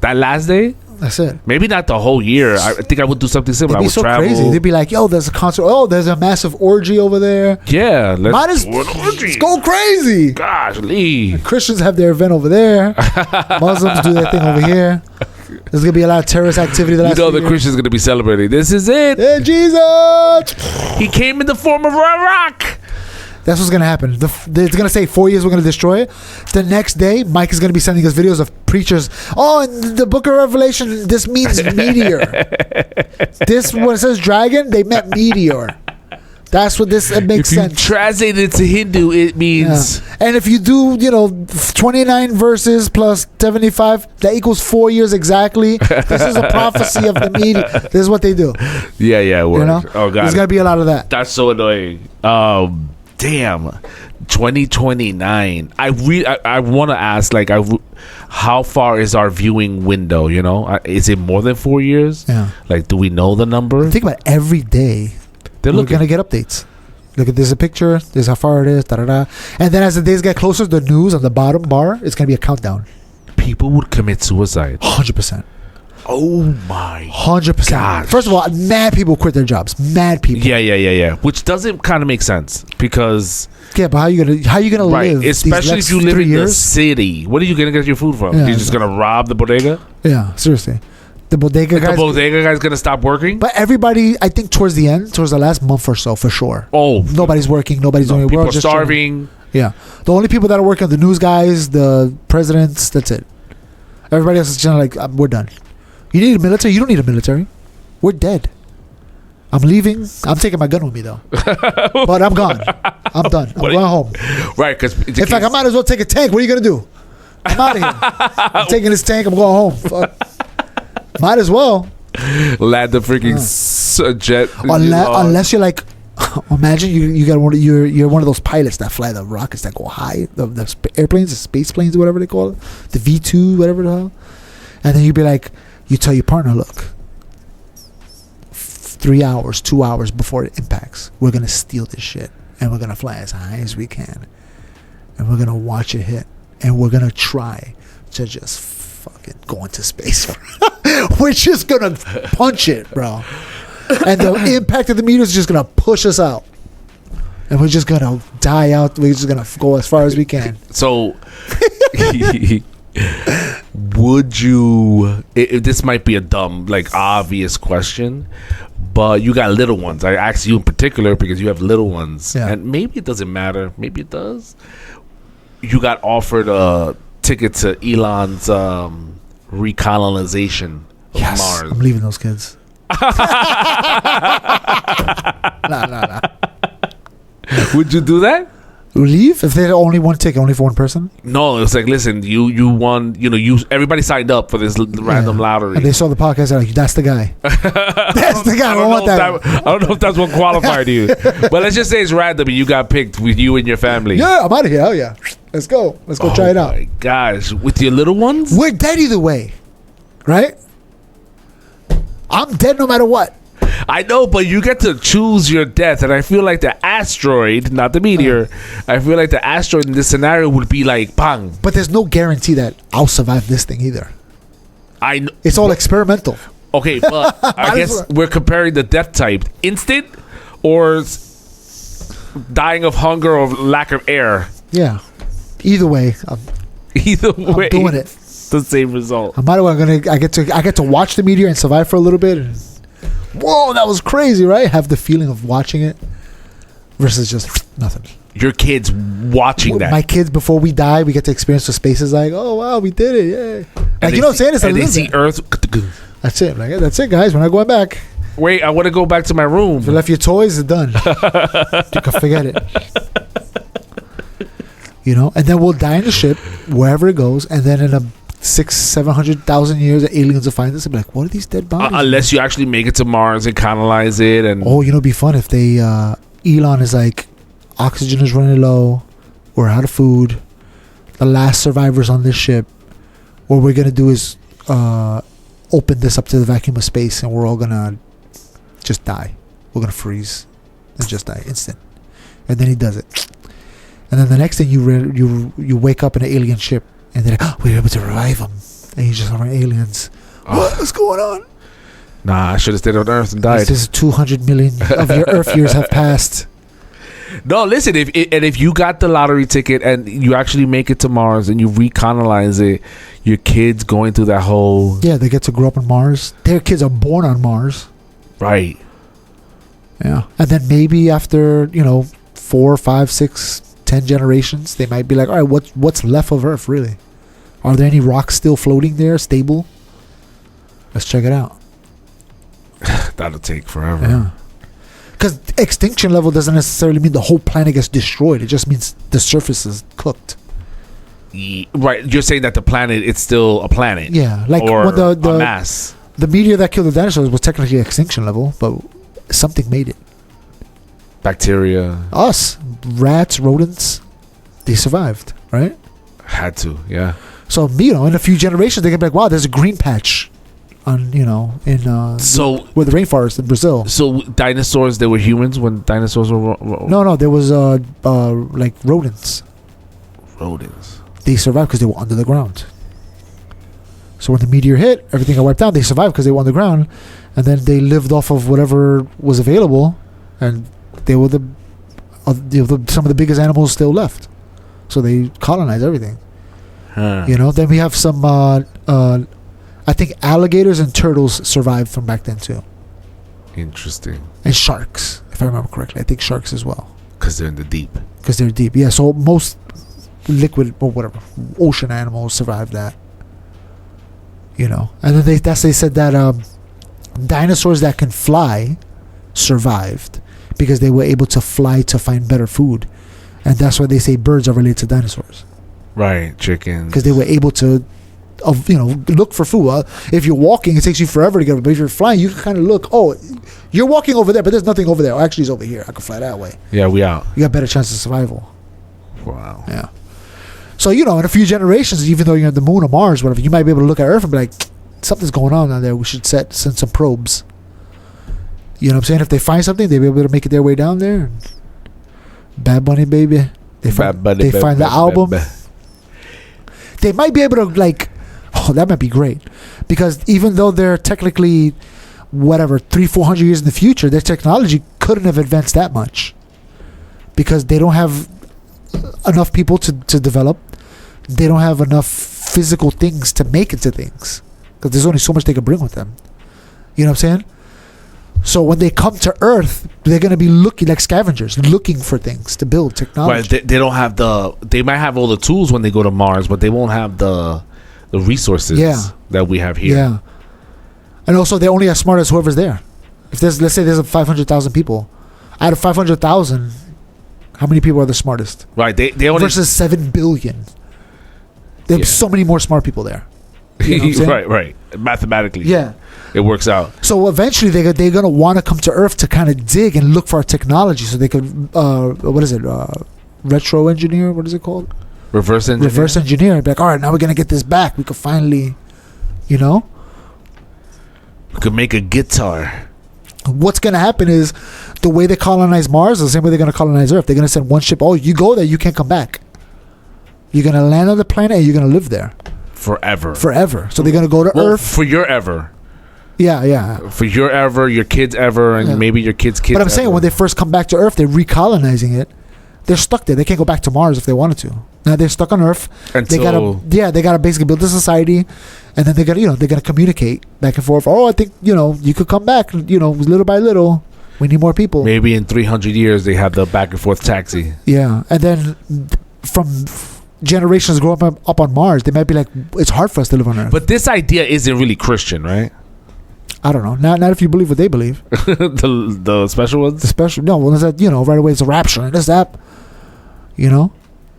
That last day? That's it. Maybe not the whole year. I think I would do something similar. It'd be I would so travel. crazy. They'd be like, yo, there's a concert. Oh, there's a massive orgy over there. Yeah. Let's go crazy. Gosh, Lee. Christians have their event over there. Muslims do their thing over here. There's going to be a lot of terrorist activity. The Christians going to be celebrating. This is it. Hey, Jesus. He came in the form of a rock. That's what's going to happen. It's going to say 4 years we're going to destroy it. The next day, Mike is going to be sending us videos of preachers. Oh, in the book of Revelation, this means meteor. When it says dragon, they meant meteor. That's what it makes sense. If you translate it to Hindu, it means... Yeah. And if you do, 29 verses plus 75, that equals 4 years exactly. This is a prophecy of the meteor. This is what they do. Yeah, word. Oh, God. There's going to be a lot of that. That's so annoying. Damn, 2029. I want to ask, like, how far is our viewing window? Is it more than 4 years? Yeah. Like, do we know the number? Think about it. Every day. We're going to get updates. Look at, there's a picture. There's how far it is. And then as the days get closer, the news on the bottom bar is going to be a countdown. people would commit suicide. 100%. Oh my 100%. gosh. First of all, mad people quit their jobs. Mad people. Yeah. Which doesn't kind of make sense because Yeah, but how you gonna right, live? especially if you live in the city. What are you gonna get your food from? Yeah, You're just gonna rob the bodega? Yeah, seriously. The bodega guys. The bodega guy's gonna stop working? But everybody, I think, towards the last month or so, for sure. Oh, Nobody's working. Nobody's doing. people We're are just starving. Yeah, the only people that are working are the news guys, the presidents. That's it. Everybody else is just like, we're done. You need a military? You don't need a military. We're dead. I'm leaving. I'm taking my gun with me though. But I'm gone. I'm done. I'm going home. Right, because in fact, I might as well take a tank. What are you gonna do? I'm out of here. I'm taking this tank. I'm going home. Fuck. Might as well. Land the freaking jet. Unless you're like, imagine you got you're one of those pilots that fly the rockets that go high, the airplanes, the space planes, whatever they call it, the V2, whatever the hell. And then you'd be like, you tell your partner, look, 3 hours, 2 hours before it impacts, we're gonna steal this shit and we're gonna fly as high as we can, and we're gonna watch it hit, and we're gonna try to just fucking go into space. We're just gonna punch it, bro. And the impact of the meteor is just gonna push us out, and we're just gonna die out. We're just gonna go as far as we can. So, would you? This might be a dumb, like obvious question, but you got little ones. I asked you in particular because you have little ones, and maybe it doesn't matter. Maybe it does. You got offered a ticket to Elon's recolonization of Mars. I'm leaving those kids. Nah. Would you do that? Leave if they had only one ticket, only for one person? No, it's like, listen, you won. Everybody signed up for this random lottery, and they saw the podcast. They're like, that's the guy. That's the guy. I don't know if that's what qualified you, but let's just say it's random and you got picked with you and your family. Yeah, I'm out of here. Hell yeah, let's go. Let's go try it out. Oh my gosh, with your little ones, we're dead either way, right? I'm dead no matter what. I know, but you get to choose your death, and I feel like the asteroid, not the meteor, I feel like the asteroid in this scenario would be like, bang. But there's no guarantee that I'll survive this thing either. I know. It's all experimental. Okay, but I guess we're comparing the death type. Instant or dying of hunger or lack of air? Yeah. Either way. I'm doing it. The same result. I might as well I get to watch the meteor and survive for a little bit. And, whoa, that was crazy, right? Have the feeling of watching it versus just nothing. Your kids watching that. My kids, before we die, we get to experience the spaces like, oh wow, we did it, yeah. Like, you know what I'm saying? It's and they see Earth. That's it. Like, that's it, guys. We're not going back. Wait, I want to go back to my room. If you left your toys, it's done. You can forget it. You know, and then we'll die in the ship wherever it goes, and then in a 600,000-700,000 years, the aliens will find us and be like, what are these dead bodies? Unless you actually make it to Mars and colonize it. And it'd be fun if they Elon is like, oxygen is running low, we're out of food, the last survivors on this ship, what we're gonna do is open this up to the vacuum of space, and we're all gonna just die. We're gonna freeze and just die instant. And then he does it, and then the next thing you wake up in an alien ship, and then we're able to revive him, and he's just around aliens. What's going on? Nah, I should have stayed on Earth and died. This is 200 million of your Earth years have passed. No, listen. If you got the lottery ticket and you actually make it to Mars and you recolonize it, your kids going through that whole they get to grow up on Mars. Their kids are born on Mars, right? Yeah, and then maybe after 4, 5, 6, 10 generations, they might be like, all right, what's left of Earth really? Are there any rocks still floating there, stable? Let's check it out. That'll take forever. Yeah. Because extinction level doesn't necessarily mean the whole planet gets destroyed. It just means the surface is cooked. Right. You're saying that the planet, it's still a planet. Yeah. Like or when the mass. The meteor that killed the dinosaurs was technically extinction level, but something made it. Bacteria. Us. Rats, rodents. They survived, right? Had to, yeah. So, in a few generations, they can be like, wow, there's a green patch on, where the rainforest in Brazil. So dinosaurs, they were humans when dinosaurs were No, there was like rodents. Rodents. They survived because they were under the ground. So when the meteor hit, everything got wiped out. They survived because they were on the ground, and then they lived off of whatever was available, and they were some of the biggest animals still left. So they colonized everything. Then we have some. I think alligators and turtles survived from back then too. Interesting. And sharks, if I remember correctly. I think sharks as well. Because they're in the deep. Because they're deep, yeah. So most liquid or whatever ocean animals survive that. And then they said that dinosaurs that can fly survived because they were able to fly to find better food, and that's why they say birds are related to dinosaurs. Right, chickens. Because they were able to, look for food. If you're walking, it takes you forever to get over. But if you're flying, you can kind of look. Oh, you're walking over there, but there's nothing over there. Oh, actually, it's over here. I can fly that way. Yeah, we out. You got better chance of survival. Wow. Yeah. So, in a few generations, even though you're on the moon or Mars, whatever, you might be able to look at Earth and be like, something's going on down there. We should send some probes. You know what I'm saying? If they find something, they'll be able to make it their way down there. Bad Bunny, baby. They find the album. They might be able to, that might be great. Because even though they're technically, 300-400 years in the future, their technology couldn't have advanced that much. Because they don't have enough people to develop. They don't have enough physical things to make into things, because there's only so much they can bring with them. You know what I'm saying? So when they come to Earth, they're going to be looking like scavengers, looking for things to build technology. Right, they don't have they might have all the tools when they go to Mars, but they won't have the resources that we have here. Yeah. And also, they're only as smart as whoever's there. If let's say there's 500,000 people, out of 500,000, how many people are the smartest? Right, they only versus 7 billion. There's so many more smart people there. You know what I'm saying? Right. Mathematically, yeah, it works out. So eventually, they're gonna want to come to Earth to kind of dig and look for our technology, so they could retro engineer. What is it called? Reverse engineer. Reverse engineer. Be like, all right, now we're gonna get this back. We could finally, we could make a guitar. What's gonna happen is the way they colonize Mars is the same way they're gonna colonize Earth. They're gonna send one ship. Oh, you go there, you can't come back. You're gonna land on the planet and you're gonna live there forever. So they're gonna go to Earth for your ever. Yeah. For your ever, your kids ever, and maybe your kids' kids. But I'm saying when they first come back to Earth, they're recolonizing it. They're stuck there. They can't go back to Mars if they wanted to. Now they're stuck on Earth. Until they gotta basically build a society, and then they're gonna communicate back and forth. Oh, I think you could come back. Little by little, we need more people. Maybe in 300 years they have the back and forth taxi. Yeah, and then from generations growing up on Mars, they might be like, it's hard for us to live on Earth. But this idea isn't really Christian, right? I don't know. Not if you believe what they believe. the special ones. The special one is that right away it's a rapture and this that.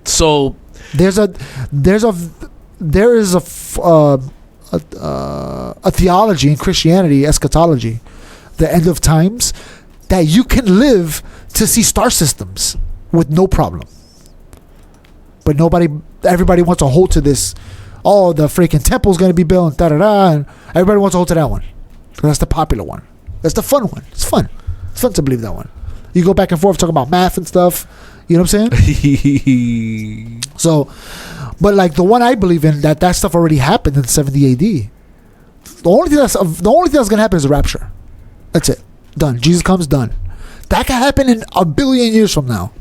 So there is a theology in Christianity, eschatology, the end of times, that you can live to see star systems with no problem. But everybody wants to hold to this. Oh, the freaking temple's going to be built, and everybody wants to hold to that one. That's the popular one. That's the fun one. It's fun. It's fun to believe that one. You go back and forth talking about math and stuff. You know what I'm saying? So, but the one I believe in, that stuff already happened in 70 AD. The only thing that's going to happen is a rapture. That's it. Done. Jesus comes, done. That can happen in 1 billion years from now.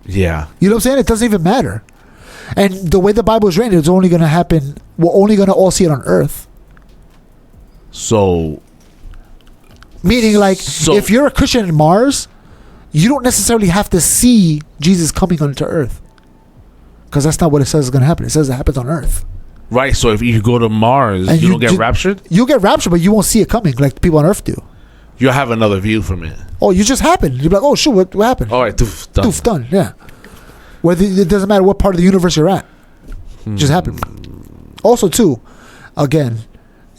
Yeah. You know what I'm saying? It doesn't even matter. And the way the Bible is written, it's only going to happen. We're only going to all see it on Earth. So, meaning if you're a Christian in Mars, you don't necessarily have to see Jesus coming onto Earth, because that's not what it says is going to happen. It says it happens on Earth. Right. So if you go to Mars, and you don't get raptured? You'll get raptured, but you won't see it coming like people on Earth do. You'll have another view from it. Oh, you just happened. You'll be like, oh, shoot, what happened? All right, done. Yeah. It doesn't matter what part of the universe you're at. It just happened. Also, too, again,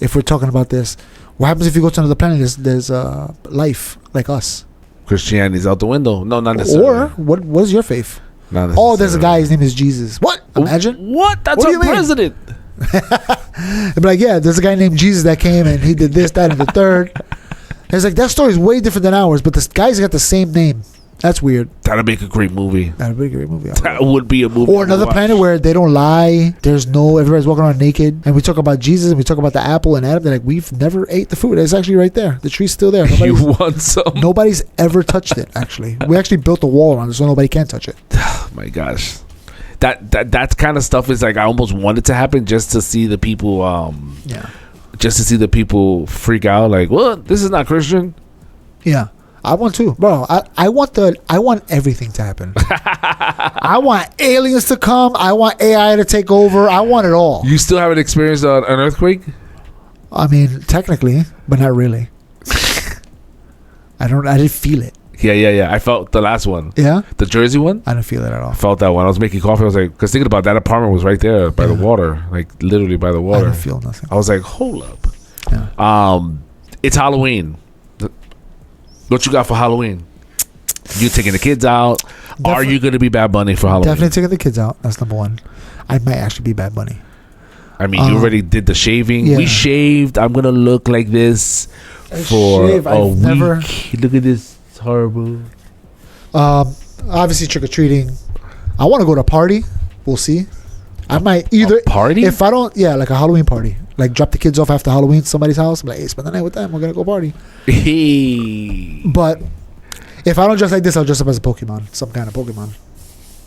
if we're talking about this, what happens if you go to another planet? There's life like us. Christianity's out the window. No, not necessarily. Or what is your faith? Not necessarily. Oh, there's a guy. His name is Jesus. What? Imagine. What? That's our president. They'd be like, yeah, there's a guy named Jesus that came and he did this, that, and the third. It's like that story is way different than ours, but this guy's got the same name. That's weird. That'd make a great movie. That'd be a great movie. That would be a movie. Or another planet where they don't lie. There's no, everybody's walking around naked. And we talk about Jesus and we talk about the apple and Adam. They're like, we've never ate the fruit. It's actually right there. The tree's still there. You want some? Nobody's ever touched it, actually. We actually built a wall around it so nobody can touch it. Oh my gosh. That kind of stuff is like, I almost wanted to happen just to see the people, just to see the people freak out. Like, what? This is not Christian? Yeah. I want to, bro. I want everything to happen. I want aliens to come. I want AI to take over. I want it all. You still haven't experienced an earthquake? I mean, technically, but not really. I didn't feel it. Yeah. I felt the last one. Yeah? The Jersey one? I didn't feel it at all. I felt that one. I was making coffee. I was like, because thinking about that apartment was right there by the water. Like, literally by the water. I didn't feel nothing. I was like, hold up. Yeah. It's Halloween. What you got for Halloween? You taking the kids out? Are you going to be Bad Bunny for Halloween? Definitely taking the kids out. That's number one. I might actually be Bad Bunny. I mean, you already did the shaving. Yeah. We shaved. I'm going to look like this for a week. Look at this. It's horrible. Obviously, trick-or-treating. I want to go to a party. We'll see. I might either... A party? If I don't... Yeah, like a Halloween party. Like, drop the kids off after Halloween at somebody's house. I'm like, hey, spend the night with them. We're going to go party. But if I don't dress like this, I'll dress up as a Pokemon. Some kind of Pokemon.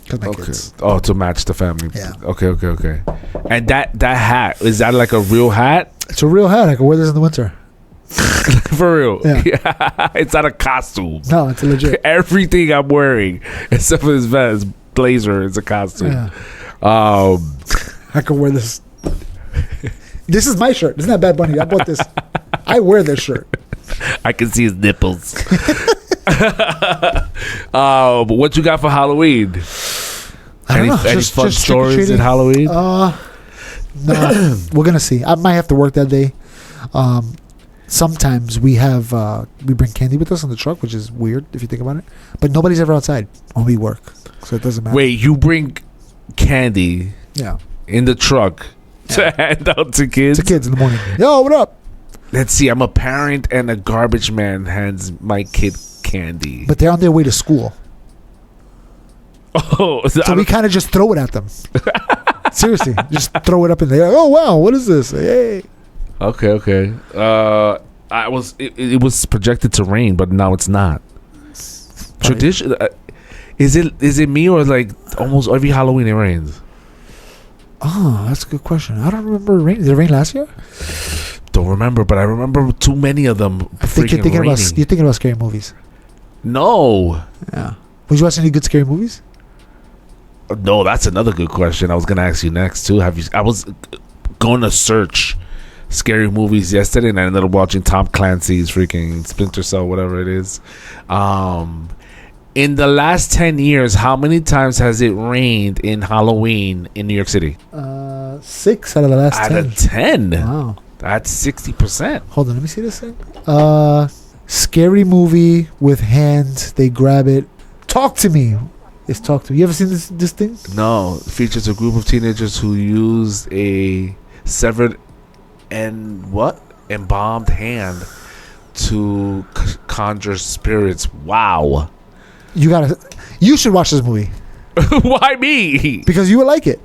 Because my kids. Oh, to match the family. Yeah. Okay. And that hat, is that like a real hat? It's a real hat. I can wear this in the winter. For real? Yeah. It's not a costume. No, it's a legit. Everything I'm wearing, except for this vest, blazer, is a costume. Yeah. I can wear this. This is my shirt. This is not Bad Bunny. I bought this. I wear this shirt. I can see his nipples. But what you got for Halloween? I don't know. Any fun stories in Halloween? No, we're gonna see. I might have to work that day. Sometimes we bring candy with us in the truck, which is weird if you think about it. But nobody's ever outside when we work, so it doesn't matter. Wait, you bring candy? Yeah. In the truck to hand out to kids? To kids in the morning. Yo, what up? Let's see. I'm a parent and a garbage man hands my kid candy. But they're on their way to school. Oh, so we kind of just throw it at them. Seriously, just throw it up in there. Oh wow, what is this? Hey. Okay. It was projected to rain, but now it's not. Tradition. Is it me or like almost every Halloween it rains? Oh, that's a good question. I don't remember rain. Did it rain last year? Don't remember, but I remember too many of them. I think you're thinking about scary movies. No. Yeah. Would you watch any good scary movies? No, that's another good question. I was gonna ask you next too. I was going to search scary movies yesterday, and I ended up watching Tom Clancy's freaking Splinter Cell, whatever it is. In the last 10 years, how many times has it rained in Halloween in New York City? 6 out of the last 10. Out of 10? Wow. That's 60%. Hold on, let me see this thing. Scary movie with hands. They grab it. Talk to me. It's Talk to Me. You ever seen this thing? No. It features a group of teenagers who used a severed embalmed hand to conjure spirits. Wow. You should watch this movie. Why me? Because you would like it.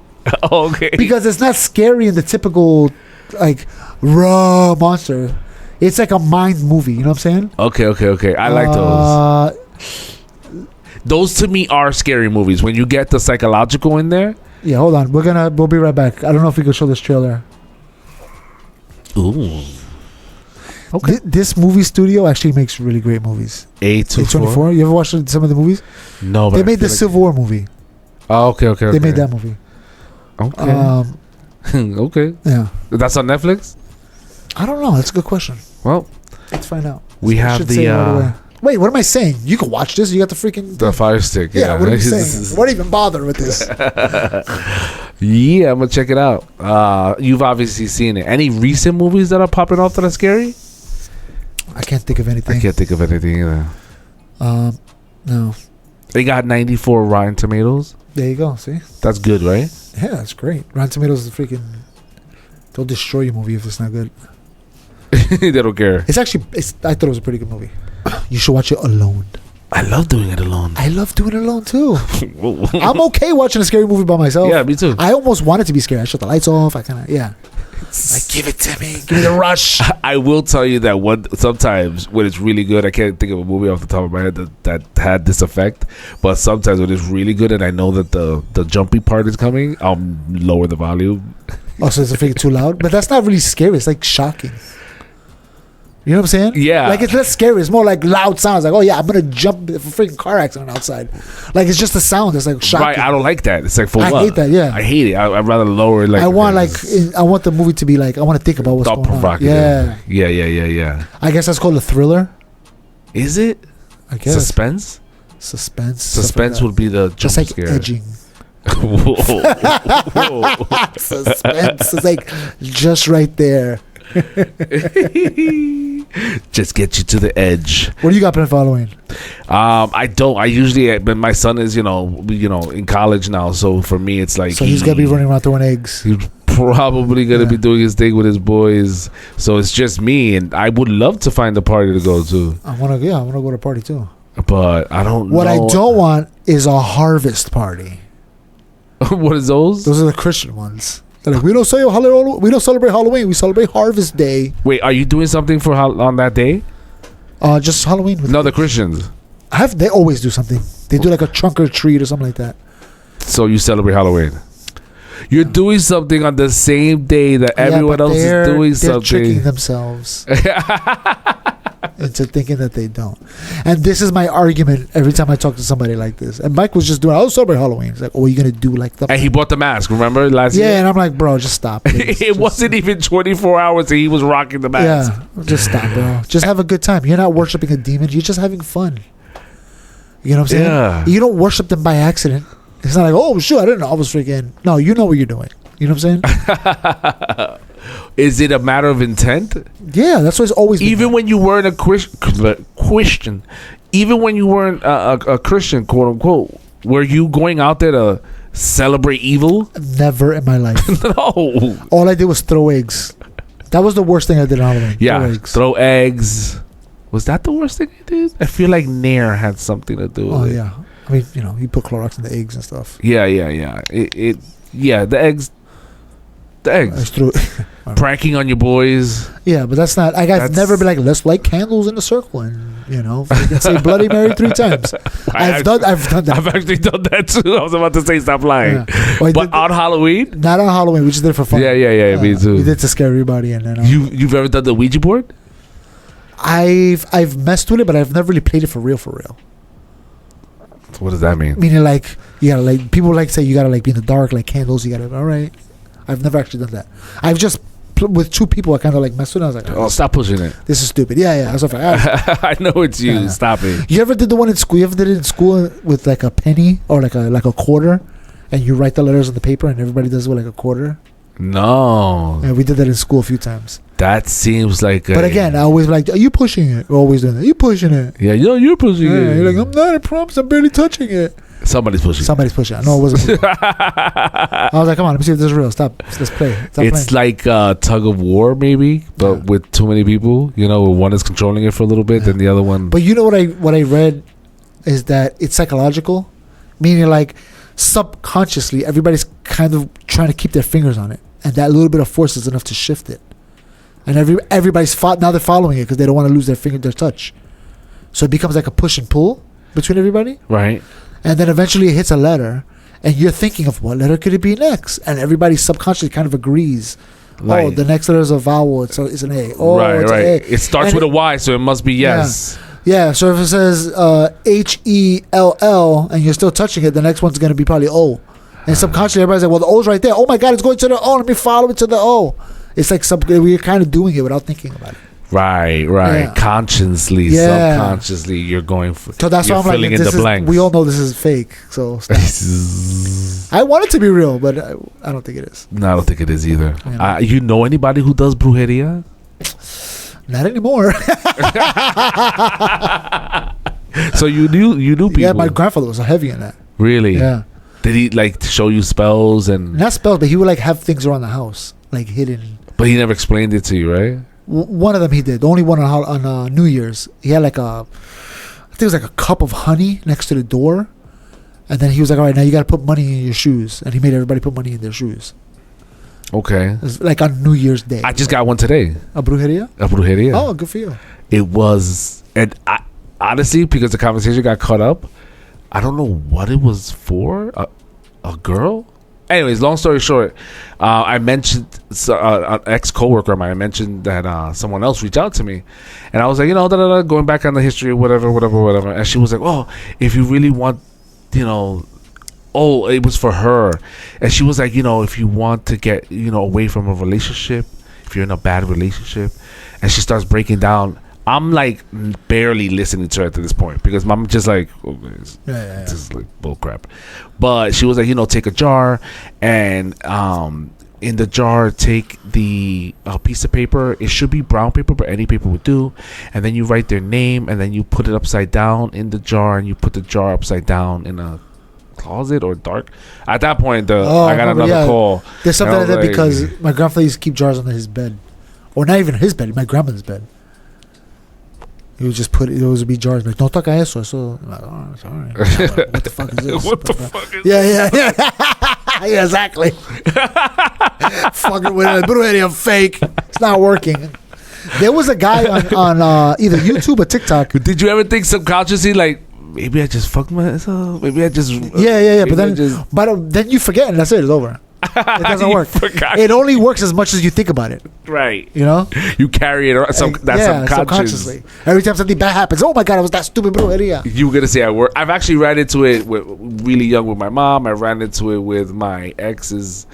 Okay. Because it's not scary in the typical like raw monster. It's like a mind movie. You know what I'm saying? Okay. I like those. Those to me are scary movies. When you get the psychological in there. Yeah, hold on. We'll be right back. I don't know if we can show this trailer. Ooh. Okay. This movie studio actually makes really great movies. A24. You ever watched some of the movies? No, but they made the Civil War movie. Oh, okay. They made that movie. Okay. Okay. Yeah. That's on Netflix? I don't know. That's a good question. Well, let's find out. We have the wait, what am I saying? You can watch this. You got the freaking the Fire Stick. Yeah, what are you saying? What even bother with this? Yeah, I'm gonna check it out. You've obviously seen it. Any recent movies that are popping off that are scary? I can't think of anything. I can't think of anything either. No. They got 94 Rotten Tomatoes. There you go. See? That's good, right? Yeah, that's great. Rotten Tomatoes is freaking... They'll destroy your movie if it's not good. They don't care. It's actually... I thought it was a pretty good movie. You should watch it alone. I love doing it alone. I love doing it alone too. I'm okay watching a scary movie by myself. Yeah, me too. I almost want it to be scary. I shut the lights off. I kind of like, give it to me. Give me the rush. I will tell you that sometimes when it's really good, I can't think of a movie off the top of my head that had this effect. But sometimes when it's really good and I know that the jumpy part is coming, I'll lower the volume. Oh, so it's freaking too loud? But that's not really scary. It's like shocking. You know what I'm saying? Yeah. Like, it's less scary. It's more like loud sounds. Like, oh, yeah, I'm going to jump if a freaking car accident outside. Like, it's just the sound. It's like shocking. Right. I don't like that. It's like, for what? I hate that, yeah. I hate it. I'd rather lower it. Like, I want the movie to be like, I want to think about what's going on. Yeah. Yeah. I guess that's called a thriller. Is it? I guess. Suspense Suspense would be the jump just like scare. edging. Whoa. Suspense is like just right there. Just get you to the edge. What do you got planned for Halloween? I don't. I usually, but my son is, in college now. So for me, it's like so he's gonna be running around throwing eggs. He's probably gonna be doing his thing with his boys. So it's just me, and I would love to find a party to go to. I wanna go to a party too. But I don't. What I don't want is a harvest party. What is those? Those are the Christian ones. They're like, we don't celebrate Halloween. We celebrate Harvest Day. Wait, are you doing something for on that day? Just Halloween. No, the Christians. They always do something. They do like a trunk or treat or something like that. So you celebrate Halloween. You're doing something on the same day that everyone else is doing something. They're tricking themselves into thinking that they don't. And this is my argument every time I talk to somebody like this. And Mike was just doing, I'll celebrate Halloween. He's like, oh, are you going to do like the... And he bought the mask, remember? Last year? Yeah, and I'm like, bro, just stop. It wasn't even 24 hours and he was rocking the mask. Yeah, just stop, bro. Just have a good time. You're not worshiping a demon. You're just having fun. You know what I'm saying? Yeah. You don't worship them by accident. It's not like, oh, shoot, I didn't know I was freaking... No, you know what you're doing. You know what I'm saying? Is it a matter of intent? Yeah, that's what it's always been. Even when you weren't a Christian, even when you weren't a Christian, quote unquote, were you going out there to celebrate evil? Never in my life. No. All I did was throw eggs. That was the worst thing I did on Halloween. Yeah, throw eggs. Was that the worst thing I did? I feel like Nair had something to do with it. Oh, yeah. I mean, you put Clorox in the eggs and stuff. Yeah. The eggs. The eggs. Pranking on your boys. Yeah, but that's not... I've never been like, let's light candles in a circle and, say Bloody Mary 3 times. I've done that. I've actually done that too. I was about to say stop lying. Yeah. Well, but on Halloween? Not on Halloween. We just did it for fun. Yeah, me too. We did to scare everybody. And then, You've ever done the Ouija board? I've messed with it, but I've never really played it for real. So what does that mean? Meaning like, you gotta like... People like say you gotta like be in the dark, like candles. You gotta... All right. I've never actually done that. I've just with 2 people I kind of like messed with. I was like, oh, stop pushing it. This is stupid. Yeah. I was like, I know it's you. Yeah. Stop it. You ever did the one in school? You ever did it in school with like a penny or like a quarter, and you write the letters on the paper, and everybody does it with like a quarter? No. Yeah, we did that in school a few times. That seems like. But again, I always like, are you pushing it? We're always doing that. Are you pushing it? Yeah, you're pushing it. You're like, I'm not. I promise. I'm barely touching it. Somebody's pushing. I know it wasn't. I was like, come on, let me see if this is real. Stop. Let's play. It's like a tug of war, maybe, but with too many people. Where one is controlling it for a little bit, then the other one. But you know what I read is that it's psychological, meaning like subconsciously everybody's kind of trying to keep their fingers on it, and that little bit of force is enough to shift it. And everybody's now they're following it because they don't want to lose their touch. So it becomes like a push and pull between everybody. Right. And then eventually it hits a letter, and you're thinking of what letter could it be next, and everybody subconsciously kind of agrees. Like, oh, the next letter is a vowel, it's an A. Oh, right. A. It starts with a Y, so it must be yes. Yeah. So if it says HELL and you're still touching it, the next one's going to be probably O. And subconsciously everybody's like, well, the O's right there. Oh my God, it's going to the O. Let me follow it to the O. It's like we're kind of doing it without thinking about it. Right. Yeah. Consciously, subconsciously, you're going for. So that's why I'm filling like, in the blanks. We all know this is fake. So stop. I want it to be real, but I don't think it is. No, I don't think it is either. You know anybody who does brujeria? Not anymore. So you knew people. Yeah, my grandfather was heavy in that. Really? Yeah. Did he like show you spells and? Not spells, but he would like have things around the house, like hidden. But he never explained it to you, right? One of them he did. The only one on New Year's. He had like a think it was like a cup of honey next to the door. And then he was like, all right, now you got to put money in your shoes. And he made everybody put money in their shoes. Okay. It was like on New Year's Day. I just got one today. A brujeria? A brujeria. Oh, good for you. It was, and I, honestly, because the conversation got caught up, I don't know what it was for. A girl? Anyways, long story short, I mentioned an ex-coworker of mine. I mentioned that someone else reached out to me. And I was like, going back on the history, whatever. And she was like, oh, if you really want, it was for her. And she was like, if you want to get, away from a relationship, if you're in a bad relationship, and she starts breaking down. I'm like barely listening to her at this point because I'm just like, this is like bull crap. But she was like, take a jar and in the jar take the piece of paper. It should be brown paper, but any paper would do. And then you write their name and then you put it upside down in the jar and you put the jar upside down in a closet or dark. At that point, I got another call. There's something like that because my grandfather used to keep jars under his bed, or not even his bed, my grandmother's bed. He would just those would be jars. Like, don't toca eso. So, like, oh, it's all right. What the fuck is this? What the fuck is this? Yeah. Yeah, exactly. Fucking with it. Brujeria fake. It's not working. There was a guy on either YouTube or TikTok. Did you ever think subconsciously, like, maybe I just fucked myself? Maybe I just... Yeah. But then you forget and that's it. It's over. It doesn't work. It only works as much as you think about it. Right. You carry it around. Subconsciously. Every time something bad happens, oh my God, it was that stupid brujeria. You were going to say I work. I've actually ran into it really young with my mom. I ran into it with my ex's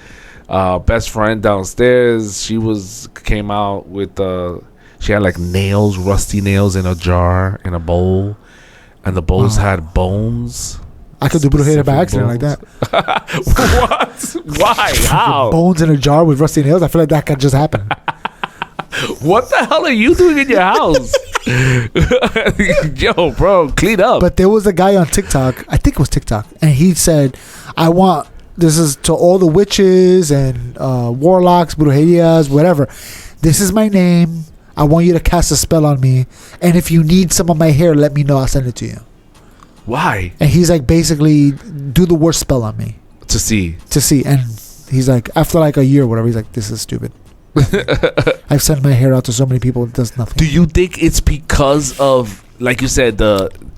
best friend downstairs. She came out with... she had like nails, rusty nails in a jar, in a bowl. And the bowls had bones. I could do brujeria by accident like that. What? Why? How? Bones in a jar with rusty nails. I feel like that could just happen. What the hell are you doing in your house? Yo, bro, clean up. But there was a guy on TikTok. I think it was TikTok. And he said, this is to all the witches and warlocks, brujerias, whatever. This is my name. I want you to cast a spell on me. And if you need some of my hair, let me know. I'll send it to you. Why? And he's like, basically, do the worst spell on me. To see. And he's like, after like a year or whatever, he's like, this is stupid. I've sent my hair out to so many people. It does nothing. Do you think it's because of, like you said,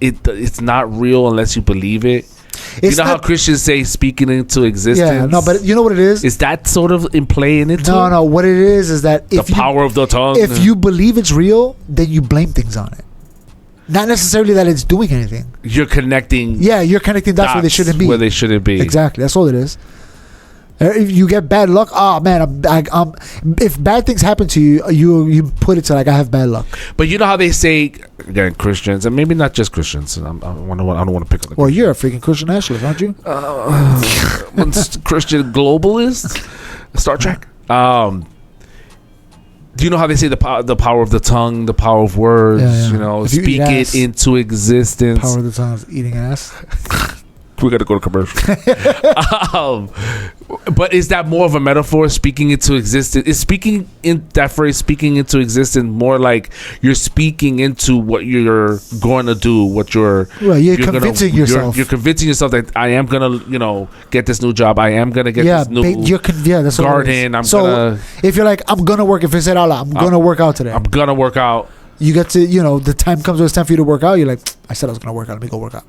it's not real unless you believe it? How Christians say speaking into existence? Yeah, no, but you know what it is? Is that sort of in play in it too? No, what it is that the power of the tongue. If you believe it's real, then you blame things on it. Not necessarily that it's doing anything. You're connecting. Yeah, you're connecting dots where they shouldn't be. Where they shouldn't be. Exactly. That's all it is. If you get bad luck, oh man, if bad things happen to you, you put it to like I have bad luck. But you know how they say, again, Christians, and maybe not just Christians. I don't want to pick on. Well, you're a freaking Christian nationalist, aren't you? Christian globalist. Star Trek. Do you know how they say the power of the tongue, the power of words? Yeah. Speak it into existence. Power of the tongue is eating ass. We got to go to commercial. But is that more of a metaphor? Speaking into existence is speaking in that phrase. Speaking into existence more like you're speaking into what you're going to do. What you're convincing yourself. You're convincing yourself that I am gonna get this new job. I am gonna get this new that's garden. If you're like I'm gonna work. If it's I'm gonna work out today. I'm gonna work out. You get to the time comes when it's time for you to work out. You're like I said I was gonna work out. Let me go work out.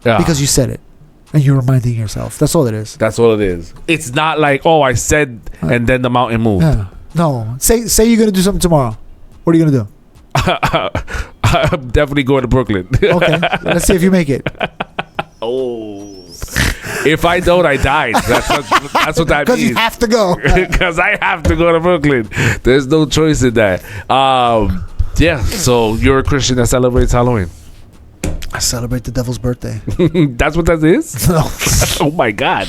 Yeah. Because you said it. And you're reminding yourself. That's all it is. That's all it is. It's not like, I said, and then the mountain moved. Yeah. No. Say you're going to do something tomorrow. What are you going to do? I'm definitely going to Brooklyn. Okay. Let's see if you make it. If I don't, I died. That's what that means. Because you have to go. Because I have to go to Brooklyn. There's no choice in that. So you're a Christian that celebrates Halloween. I celebrate the devil's birthday. That's what that is? No. Oh my God.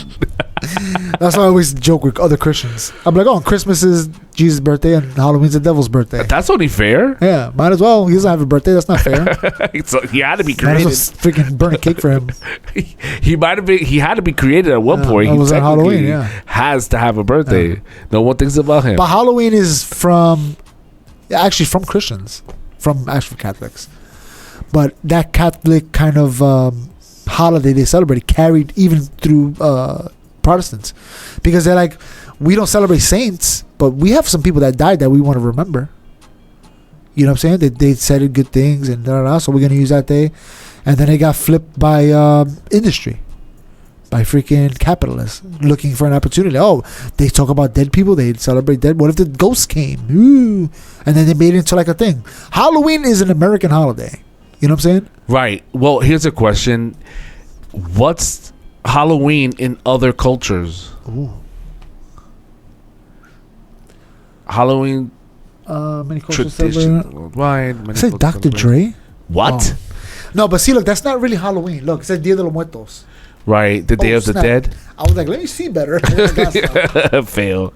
That's why I always joke with other Christians. I'm like, Christmas is Jesus' birthday and Halloween's the devil's birthday. That's only fair. Yeah, might as well. He doesn't have a birthday. That's not fair. So he had to be created. Might as well freaking burn a cake for him. He had to be created at one point. He was on Halloween, has to have a birthday. Yeah. No one thinks about him. But Halloween is from Christians. From actual Catholics. But that Catholic kind of holiday they celebrated carried even through Protestants, because they're like, we don't celebrate saints, but we have some people that died that we want to remember. You know what I'm saying? They said good things and so we're gonna use that day, and then it got flipped by industry, by freaking capitalists looking for an opportunity. Oh, they talk about dead people, they celebrate dead. What if the ghosts came? Ooh. And then they made it into like a thing. Halloween is an American holiday. You know what I'm saying? Right. Well, here's a question: what's Halloween in other cultures? Ooh. Halloween Many cultures tradition celebrate. worldwide. I said Dr. Dre. What? Oh. No, but see, look, that's not really Halloween. Look, it says Dia de los Muertos. Right, the Day of the snap. Dead. I was like, let me see better. Fail.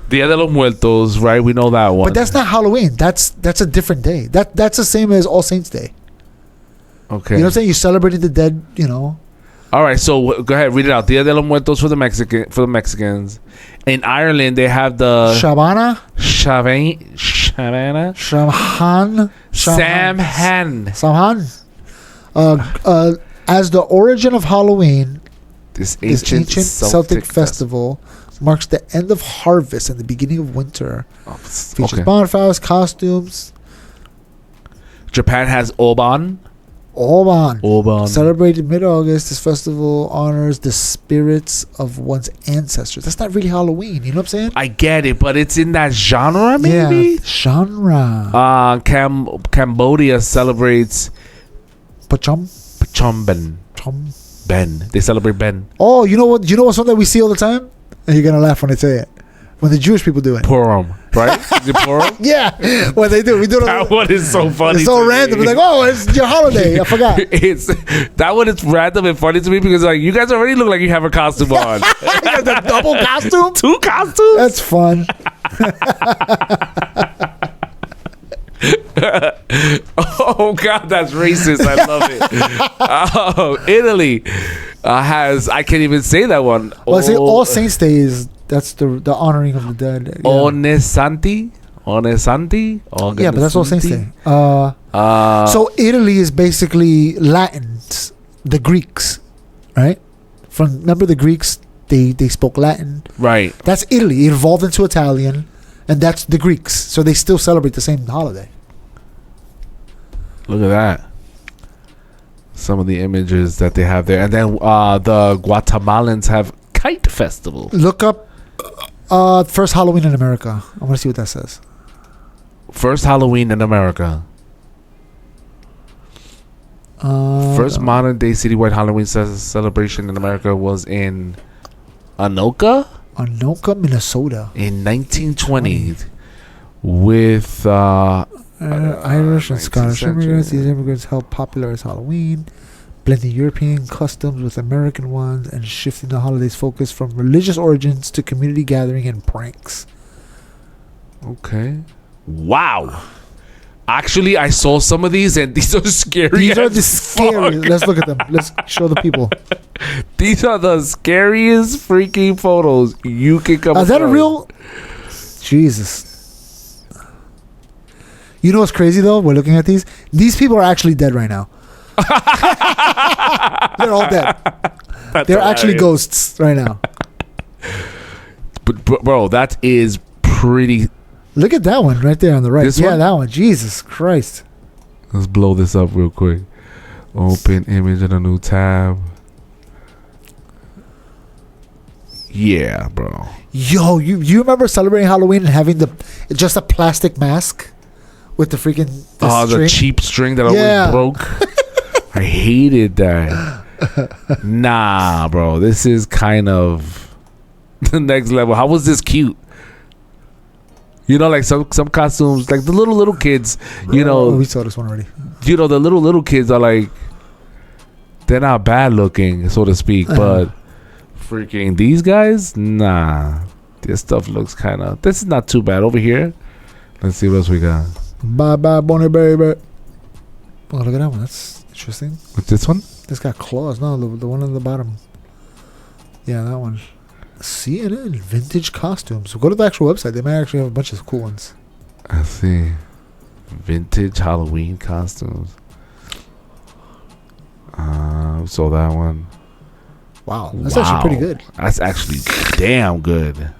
Dia de los Muertos, right? We know that one. But that's not Halloween. That's a different day. That's the same as All Saints Day. Okay. You know what I'm saying? You celebrated the dead, you know. All right, so go ahead, read it out. Dia de los Muertos for the Mexicans. In Ireland, they have the Shabana? Shavana? Samhain. As the origin of Halloween, This ancient Celtic festival marks the end of harvest and the beginning of winter. Features bonfires, costumes. Japan has Oban. Celebrated mid-August, this festival honors the spirits of one's ancestors. That's not really Halloween. You know what I'm saying? I get it, but it's in that genre, maybe? Yeah, genre. Cambodia celebrates Pachomben. Ben. They celebrate Ben. Oh, you know what? You know what's one that we see all the time? And you're gonna laugh when I say it. When the Jewish people do it. Purim, right? Is it Purim? Yeah. When they do, we do it. That one is so funny. It's so random. It's like, oh, it's your holiday. I forgot. That one is random and funny to me because like you guys already look like you have a costume on. You got the double costume. 2 costumes. That's fun. Oh God, that's racist. I love it. Oh, Italy has. I can't even say that one. Well, I say All Saints Day is. That's the honoring of the dead. Yeah. Onesanti. Yeah, but that's All Saints Day. So Italy is basically Latins, the Greeks, right? Remember the Greeks? They spoke Latin. Right. That's Italy. It evolved into Italian, and that's the Greeks. So they still celebrate the same holiday. Look at that. Some of the images that they have there, and then the Guatemalans have Kite Festival. Look up first Halloween in America. I want to see what that says. First Halloween in America. First modern day citywide Halloween celebration in America was in Anoka, Minnesota, in 1920 with Irish and Scottish immigrants. These immigrants helped popularize Halloween, blending European customs with American ones and shifting the holiday's focus from religious origins to community gathering and pranks. Okay. Wow. Actually, I saw some of these, and these are scary. These are the scariest. Let's look at them. Let's show the people. These are the scariest freaking photos you can come. Is that a real? Jesus. You know what's crazy though? We're looking at these. These people are actually dead right now. They're all dead. They're actually ghosts right now. But bro, that is pretty. Look at that one right there on the right. This yeah, one? that one. Jesus Christ. Let's blow this up real quick. Open image in a new tab. Yeah, bro. Yo, you remember celebrating Halloween and having just a plastic mask with the freaking the cheap string that always broke. I hated that. Nah, bro. This is kind of the next level. How was this cute? You know, like some costumes, like the little kids, you know. We saw this one already. You know, the little kids are like, they're not bad looking, so to speak, but freaking these guys, nah. This stuff looks kind of, this is not too bad. Over here, let's see what else we got. Bye, Bonnie, baby. Oh, look at that one. That's interesting. What's this one? This got claws. No, the one on the bottom. Yeah, that one. CNN vintage costumes. Go to the actual website. They might actually have a bunch of cool ones. I see. Vintage Halloween costumes. So that one. Wow, that's actually pretty good. That's actually damn good.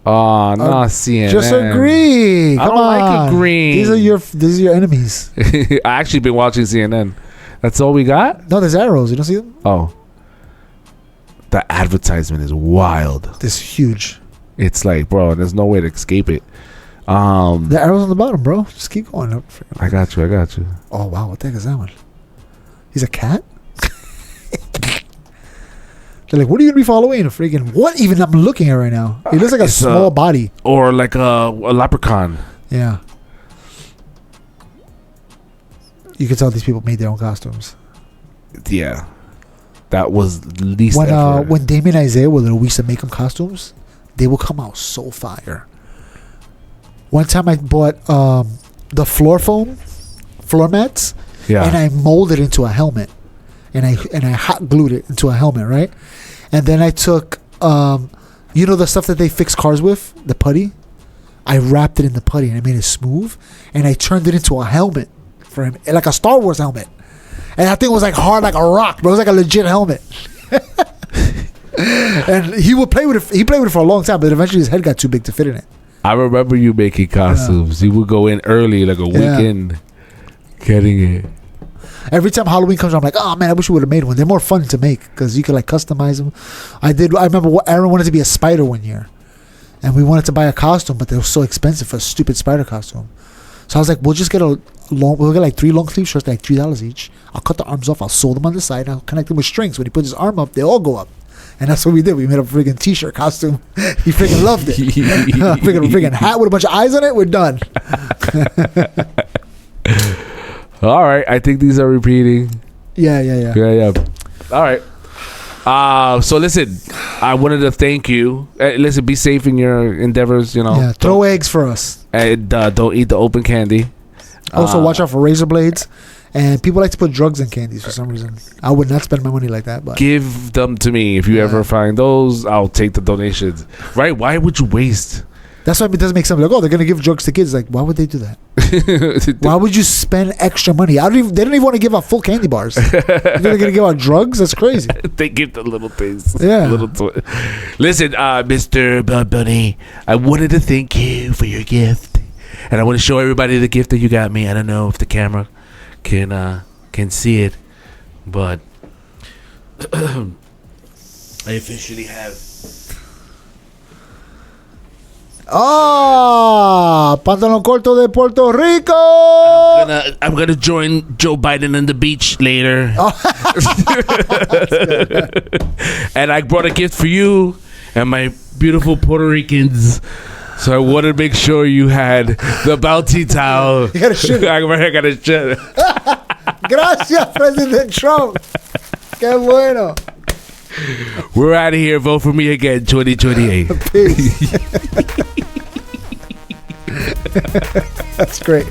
Oh, no, CNN. Just agree. Come I don't on. like agreeing. These are your enemies. I actually been watching CNN. That's all we got? No, there's arrows. You don't see them? Oh. The advertisement is wild. This is huge. It's like, bro, there's no way to escape it. The arrows on the bottom, bro. Just keep going up. I got you. Oh, wow. What the heck is that one? He's a cat? They're like, what are you going to be for Halloween? Freaking, what even I'm looking at right now? It looks like a small body. Or like a leprechaun. Yeah. You can tell these people made their own costumes. Yeah. That was the least when Damien and Isaiah we used to make them costumes, they will come out so fire. One time I bought the floor mats, and I molded it into a helmet. And I hot glued it into a helmet, right? And then I took, the stuff that they fix cars with, the putty. I wrapped it in the putty and I made it smooth, and I turned it into a helmet for him, like a Star Wars helmet. And that thing was like hard like a rock, but it was like a legit helmet. And he would play with it. He played with it for a long time, but eventually his head got too big to fit in it. I remember you making costumes. You would go in early, like a weekend, getting it. Every time Halloween comes around, I'm like, oh man, I wish we would have made one. They're more fun to make because you could like customize them. I remember Aaron wanted to be a spider one year, and we wanted to buy a costume, but they were so expensive for a stupid spider costume. So I was like, we'll just get we'll get like 3 long sleeve shirts, like $3 each. I'll cut the arms off, I'll sew them on the side, and I'll connect them with strings. When he puts his arm up, they all go up. And that's what we did. We made a freaking t-shirt costume. He freaking loved it. freaking hat with a bunch of eyes on it. We're done. All right. I think these are repeating. Yeah. All right. So listen, I wanted to thank you. Listen, be safe in your endeavors. Yeah. Throw eggs for us. And don't eat the open candy. Also, watch out for razor blades. And people like to put drugs in candies for some reason. I would not spend my money like that. But give them to me if you ever find those. I'll take the donations. Right? Why would you waste? That's why it doesn't make sense. Like, oh, they're gonna give drugs to kids. Like, why would they do that? Why would you spend extra money? They don't even want to give out full candy bars. They're gonna give out drugs. That's crazy. They give the little things. Yeah. Listen, Mr. Bud Bunny, I wanted to thank you for your gift, and I want to show everybody the gift that you got me. I don't know if the camera can see it, but I officially have. Pantalón corto de Puerto Rico. I'm gonna join Joe Biden on the beach later. And I brought a gift for you and my beautiful Puerto Ricans. So I wanted to make sure you had the bounty towel. You gotta shoot it. I gotta shoot it. Gracias, President Trump. Qué bueno. We're out of here. Vote for me again, 2028. Peace. That's great.